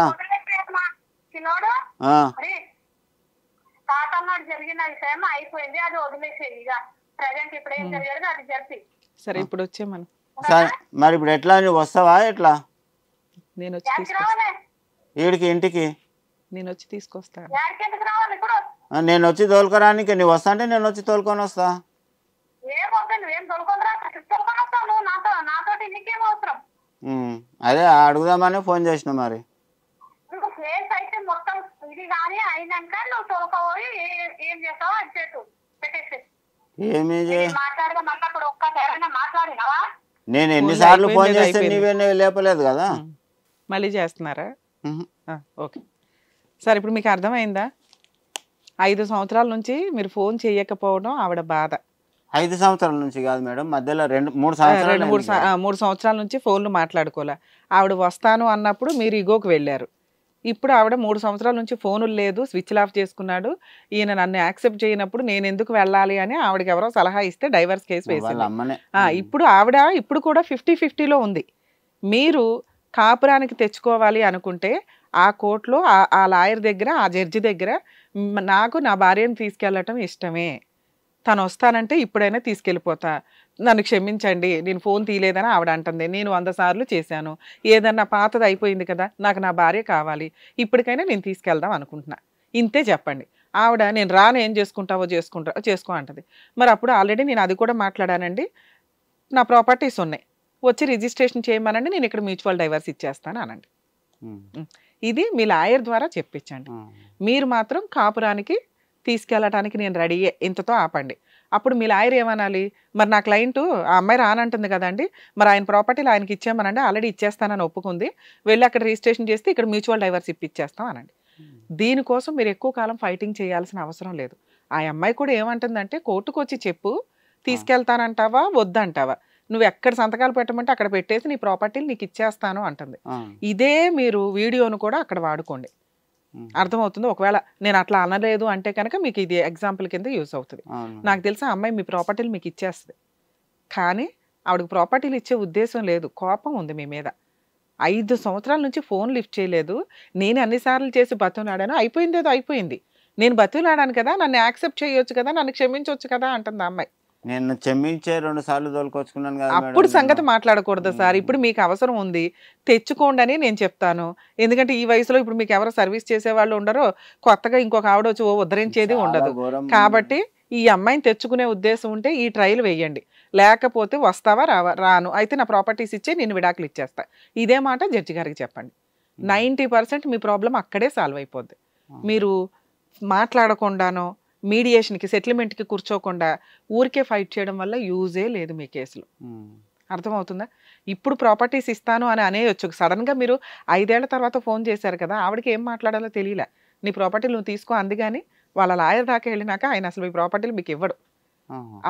Speaker 3: తాతన్నాడు జరిగిన విషయం అయిపోయింది, అది వదిలేసేది. ఇక ప్రజెంట్ ఇప్పుడు ఏం జరిగేది అది జరిపి.
Speaker 2: సరే ఇప్పుడు వచ్చే మనం
Speaker 1: సరే మరి ఇప్పుడు ఎట్లా, నువ్వు వస్తావా ఎట్లా?
Speaker 2: నేను
Speaker 3: రావాలి
Speaker 1: ఇంటికి
Speaker 2: నేను వచ్చి తీసుకొస్తాను.
Speaker 3: రావాలి ఇప్పుడు
Speaker 1: నేను వచ్చి తోలుకోరానికి. నువ్వు వస్తా అంటే నేను వచ్చి తోలుకొని వస్తా.
Speaker 3: ఏం వద్దు, నువ్వేం తోలుకొని వస్తావు. నువ్వు నాతో నీకేం అవసరం?
Speaker 1: అదే అడుగుదామని ఫోన్ చేసిన. మరి
Speaker 3: నువ్వు ప్లేస్ అయితే మొత్తం ఇది కానీ అయినాక నువ్వు తోలుకోవాలి. ఏం చేస్తావో అది చేసు పెట్టేసి.
Speaker 1: ఏమి
Speaker 3: మాట్లాడగా మళ్ళీ అప్పుడు ఒక్కసారైనా మాట్లాడినావా?
Speaker 1: నేను ఎన్నిసార్లు ఫోన్ చేస్తే నీవే లేపలేదు కదా.
Speaker 2: మళ్ళీ చేస్తున్నారా? ఓకే సార్, ఇప్పుడు మీకు అర్థమైందా? 5 సంవత్సరాల నుంచి మీరు ఫోన్ చేయకపోవడం ఆవిడ బాధ.
Speaker 1: 5 సంవత్సరాల నుంచి కాదు మేడం, మధ్యలో 2-3
Speaker 2: సంవత్సరాల నుంచి ఫోన్లు మాట్లాడుకోలే. ఆవిడ వస్తాను అన్నప్పుడు మీరు ఇగోకి వెళ్ళారు. ఇప్పుడు ఆవిడ 3 సంవత్సరాల నుంచి ఫోనులు లేదు, స్విచ్ ఆఫ్ చేసుకున్నాడు, ఈయన నన్ను యాక్సెప్ట్ చేయనప్పుడు నేను ఎందుకు వెళ్ళాలి అని ఆవిడకి ఎవరో సలహా ఇస్తే డైవర్స్ కేసు వేసింది. ఇప్పుడు ఆవిడ ఇప్పుడు కూడా 50-50లో ఉంది. మీరు కాపురానికి తెచ్చుకోవాలి అనుకుంటే ఆ కోర్టులో ఆ లాయర్ దగ్గర, ఆ జడ్జి దగ్గర నాకు నా భార్యను తీసుకెళ్ళటం ఇష్టమే, తను వస్తానంటే ఇప్పుడైనా తీసుకెళ్ళిపోతా, నన్ను క్షమించండి, నేను ఫోన్ తీయలేదని ఆవిడ అంటుంది. నేను 100 సార్లు చేశాను, ఏదన్నా పాతది అయిపోయింది కదా, నాకు నా భార్య కావాలి, ఇప్పటికైనా నేను తీసుకెళ్దాం అనుకుంటున్నా, ఇంతే చెప్పండి. ఆవిడ నేను రాను, ఏం చేసుకో అంటది. మరి అప్పుడు ఆల్రెడీ నేను అది కూడా మాట్లాడానండి, నా ప్రాపర్టీస్ ఉన్నాయి, వచ్చి రిజిస్ట్రేషన్ చేయమనండి, నేను ఇక్కడ మ్యూచువల్ డైవర్స్ ఇచ్చేస్తాను అనండి. ఇది మీ లాయర్ ద్వారా చెప్పించండి. మీరు మాత్రం కాపురానికి తీసుకెళ్ళటానికి నేను రెడీయే, ఇంతతో ఆపండి. అప్పుడు మీ లాయర్ ఏమనాలి? మరి నా క్లయింట్ ఆ అమ్మాయి రానంటుంది కదండి, మరి ఆయన ప్రాపర్టీలు ఆయనకి ఇచ్చేయమనండి, ఆల్రెడీ ఇచ్చేస్తానని ఒప్పుకుంది, వెళ్ళి అక్కడ రిజిస్ట్రేషన్ చేస్తే ఇక్కడ మ్యూచువల్ డైవర్స్ ఇప్పించేస్తాం అనండి. దీనికోసం మీరు ఎక్కువ కాలం ఫైటింగ్ చేయాల్సిన అవసరం లేదు. ఆ అమ్మాయి కూడా ఏమంటుందంటే, కోర్టుకు వచ్చి చెప్పు, తీసుకెళ్తానంటావా వద్దంటావా, నువ్వు ఎక్కడ సంతకాలు పెట్టమంటే అక్కడ పెట్టేసి నీ ప్రాపర్టీలు నీకు ఇచ్చేస్తాను అంటుంది. ఇదే మీరు వీడియోను కూడా అక్కడ వాడుకోండి, అర్థమవుతుంది. ఒకవేళ నేను అట్లా అనలేదు అంటే కనుక మీకు ఇది ఎగ్జాంపుల్ కింద యూస్ అవుతుంది. నాకు తెలిసి ఆ అమ్మాయి మీ ప్రాపర్టీలు మీకు ఇచ్చేస్తుంది, కానీ ఆవిడకి ప్రాపర్టీలు ఇచ్చే ఉద్దేశం లేదు, కోపం ఉంది మీ మీద. 5 సంవత్సరాల నుంచి ఫోన్ లిఫ్ట్ చేయలేదు, నేను అన్నిసార్లు చేసి బతులాడాను, అయిపోయింది ఏదో అయిపోయింది, నేను బతులాడాను కదా, నన్ను యాక్సెప్ట్ చేయొచ్చు కదా, నన్ను క్షమించవచ్చు కదా అంటుంది ఆ అమ్మాయి.
Speaker 1: నేను క్షమించే 2 సార్లు తోలుకొచ్చుకున్నాను కదా.
Speaker 2: అప్పుడు సంగతి మాట్లాడకూడదు సార్, ఇప్పుడు మీకు అవసరం ఉంది తెచ్చుకోండి అని నేను చెప్తాను. ఎందుకంటే ఈ వయసులో ఇప్పుడు మీకు ఎవరో సర్వీస్ చేసేవాళ్ళు ఉండరో, కొత్తగా ఇంకొక ఆవిడ వచ్చి ఉద్ధరించేది ఉండదు. కాబట్టి ఈ అమ్మాయిని తెచ్చుకునే ఉద్దేశం ఉంటే ఈ ట్రయల్ వేయండి, లేకపోతే వస్తావా రాను, అయితే నా ప్రాపర్టీస్ ఇచ్చే నేను విడాకులు ఇచ్చేస్తా, ఇదే మాట జడ్జి గారికి చెప్పండి. 90% మీ ప్రాబ్లం అక్కడే సాల్వ్ అయిపోద్ది. మీరు మాట్లాడకుండానో మీడియేషన్కి సెటిల్మెంట్కి కూర్చోకుండా ఊరికే ఫైట్ చేయడం వల్ల యూజే లేదు మీ కేసులో, అర్థమవుతుందా? ఇప్పుడు ప్రాపర్టీస్ ఇస్తాను అని అనేయొచ్చు, సడన్గా మీరు 5 ఏళ్ల తర్వాత ఫోన్ చేశారు కదా, ఆవిడకి ఏం మాట్లాడాలో తెలియలే, నీ ప్రాపర్టీలు నువ్వు తీసుకో అంది, కానీ వాళ్ళ లాయర్ దాకా వెళ్ళినాక ఆయన అసలు మీ ప్రాపర్టీలు మీకు ఇవ్వడు.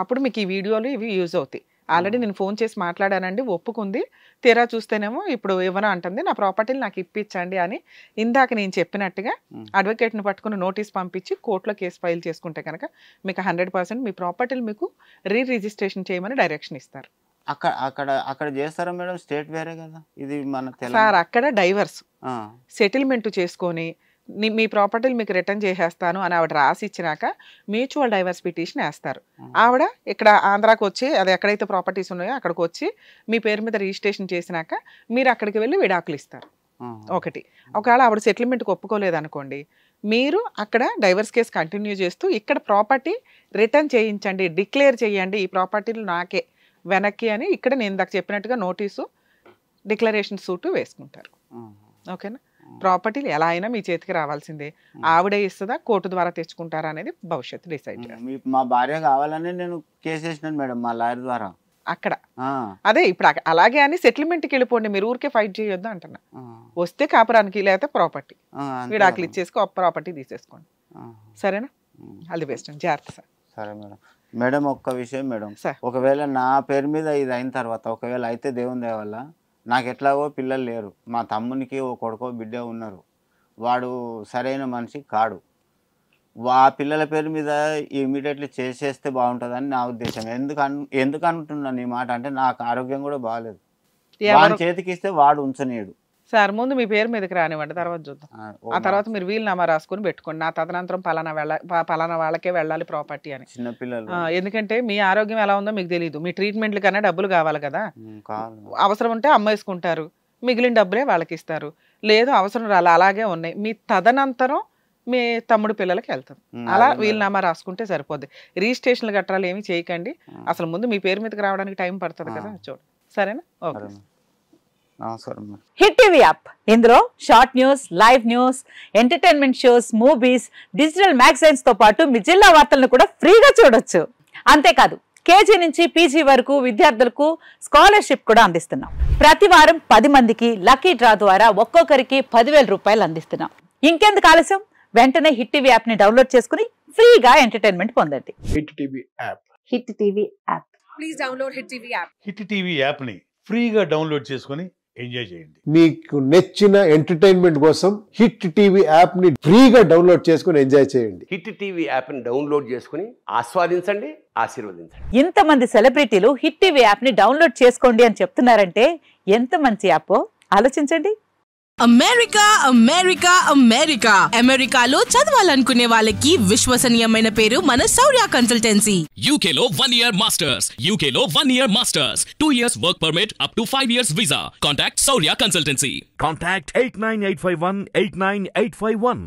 Speaker 2: అప్పుడు మీకు ఈ వీడియోలు ఇవి యూజ్ అవుతాయి. ఆల్రెడీ నేను ఫోన్ చేసి మాట్లాడానండి, ఒప్పుకుంది, తీరా చూస్తేనేమో ఇప్పుడు ఇవ్వను అంటుంది, నా ప్రాపర్టీలు నాకు ఇప్పించండి అని ఇందాక నేను చెప్పినట్టుగా అడ్వకేట్ని పట్టుకుని నోటీస్ పంపించి కోర్టులో కేసు ఫైల్ చేసుకుంటే కనుక మీకు 100% మీ ప్రాపర్టీలు మీకు రిజిస్ట్రేషన్ చేయమని డైరెక్షన్ ఇస్తారు.
Speaker 1: అక్కడ చేస్తారా మేడం? స్టేట్ వేరే కదా ఇది మన
Speaker 2: సార్. అక్కడ డైవర్స్ సెటిల్మెంట్ చేసుకొని మీ ప్రాపర్టీలు మీకు రిటర్న్ చేసేస్తాను అని ఆవిడ రాసి ఇచ్చినాక మ్యూచువల్ డైవర్స్ పిటిషన్ వేస్తారు. ఆవిడ ఇక్కడ ఆంధ్రాకి వచ్చి, అది ఎక్కడైతే ప్రాపర్టీస్ ఉన్నాయో అక్కడికి వచ్చి మీ పేరు మీద రిజిస్ట్రేషన్ చేసినాక మీరు అక్కడికి వెళ్ళి విడాకులు ఇస్తారు. ఒకటి. ఒకవేళ ఆవిడ సెటిల్మెంట్కి ఒప్పుకోలేదు అనుకోండి, మీరు అక్కడ డైవర్స్ కేసు కంటిన్యూ చేస్తూ ఇక్కడ ప్రాపర్టీ రిటర్న్ చేయించండి, డిక్లేర్ చేయండి ఈ ప్రాపర్టీలు నాకే వెనక్కి అని ఇక్కడ నేను ఇందాక చెప్పినట్టుగా నోటీసు డిక్లరేషన్ సూటు వేసుకుంటారు. ఓకేనా? ప్రాపర్టీలు ఎలా అయినా మీ చేతికి రావాల్సిందే. ఆవిడే ఇస్తుందా, కోర్టు ద్వారా తెచ్చుకుంటారా అనేది భవిష్యత్తు డిసైడ్ చేస్తారు.
Speaker 1: మా భార్య కావాలని నేను కేసు వేసినాను మేడం మా లాయర్ ద్వారా
Speaker 2: అక్కడ. అదే ఇప్పుడు అలాగే అని సెటిల్మెంట్కి వెళ్ళిపోండి, మీరు ఊరికే ఫైట్ చేయొద్దు అంటున్నా. వస్తే కాపురానికి, లేకపోతే ప్రాపర్టీ విడాకులు ఇచ్చేసుకో, ప్రాపర్టీ తీసేసుకోండి. సరేనా? All the best. జాగ్రత్త సార్.
Speaker 1: సరే మేడం. మేడం ఒక్క విషయం మేడం, ఒకవేళ నా పేరు మీద ఇది అయిన తర్వాత ఒకవేళ అయితే దేవుని దయ వల్ల నాకు ఎట్లాగో పిల్లలు లేరు, మా తమ్మునికి ఓ కొడుకో బిడ్డ ఉన్నారు, వాడు సరైన మనిషి కాడు, ఆ పిల్లల పేరు మీద ఇమీడియట్లీ చేసేస్తే బాగుంటుందని నా ఉద్దేశం. ఎందుకు అంటున్నాను ఈ మాట అంటే నాకు ఆరోగ్యం కూడా బాగాలేదు. వాడి చేతికి ఇస్తే వాడు ఉంచనీయడు.
Speaker 2: సార్ ముందు మీ పేరు మీదకి రానివ్వండి, తర్వాత చూద్దాం. ఆ తర్వాత మీరు వీలునామా రాసుకుని పెట్టుకోండి, నా తదనంతరం పలానా వాళ్ళకే వెళ్ళాలి ప్రాపర్టీ అని.
Speaker 1: చిన్నపిల్లలు. ఎందుకంటే
Speaker 2: మీ ఆరోగ్యం ఎలా ఉందో మీకు తెలియదు, మీ ట్రీట్మెంట్ల కన్నా డబ్బులు కావాలి కదా. అవసరం ఉంటే అమ్మేసుకుంటారు, మిగిలిన డబ్బులే వాళ్ళకి ఇస్తారు. లేదు అవసరం రాలే, అలాగే ఉన్నాయి. మీ తదనంతరం మీ తమ్ముడు పిల్లలకి వెళ్తాం. అలా వీలునామా రాసుకుంటే సరిపోద్ది. రిజిస్ట్రేషన్లు గట్రాలు ఏమి చేయకండి. అసలు ముందు మీ పేరు మీదకి రావడానికి టైం పడుతుంది కదా, చూడండి. సరేనా? ఓకే.
Speaker 4: హిట్ టీవీ యాప్, ఇందులో short news, live news, entertainment shows, movies, digital magazines తో పాటు మీ జిల్లా వార్తలను కూడా ఫ్రీగా చూడొచ్చు. అంతేకాదు కేజీ నుంచి పీజీ వరకు విద్యార్థులకు స్కాలర్షిప్ కూడా అందిస్తున్నాం. ప్రతి వారం 10 మందికి లక్కీ డ్రా ద్వారా ఒక్కొక్కరికి 10,000 రూపాయలు అందిస్తున్నాం. ఇంకెందుకు ఆలస్యం, వెంటనే హిట్ టీవీ యాప్ ని డౌన్లోడ్ చేసుకుని ఫ్రీగా ఎంటర్టైన్మెంట్ పొందండి.
Speaker 5: Hit TV app.
Speaker 4: Hit TV app.
Speaker 6: Please download hit TV app.
Speaker 5: Hit TV app ని ఫ్రీగా డౌన్లోడ్ చేసుకుని ఎంజాయ్ చేయండి.
Speaker 7: మీకు నచ్చిన ఎంటర్టైన్మెంట్ కోసం హిట్ టీవీ యాప్ ని ఫ్రీగా డౌన్లోడ్ చేసుకుని ఎంజాయ్ చేయండి.
Speaker 8: హిట్ టీవీ యాప్ ని డౌన్లోడ్ చేసుకుని ఆస్వాదించండి, ఆశీర్వదించండి.
Speaker 4: ఇంతమంది సెలబ్రిటీలు హిట్ టీవీ యాప్ ని డౌన్లోడ్ చేసుకోండి అని చెప్తున్నారంటే ఎంత మంచి యాప్ ఆలోచించండి.
Speaker 6: అమెరికా అమెరికా అమెరికా అమెరికాలో చదవాలనుకునే వాళ్ళకి విశ్వసనీయమైన పేరు మన శౌర్య కన్సల్టెన్సీ.
Speaker 9: UK లో 1 year masters, UK లో 1 year masters, 2 years work permit up to 5 years visa. Contact Saurya Consultancy.
Speaker 10: Contact 89851 89851.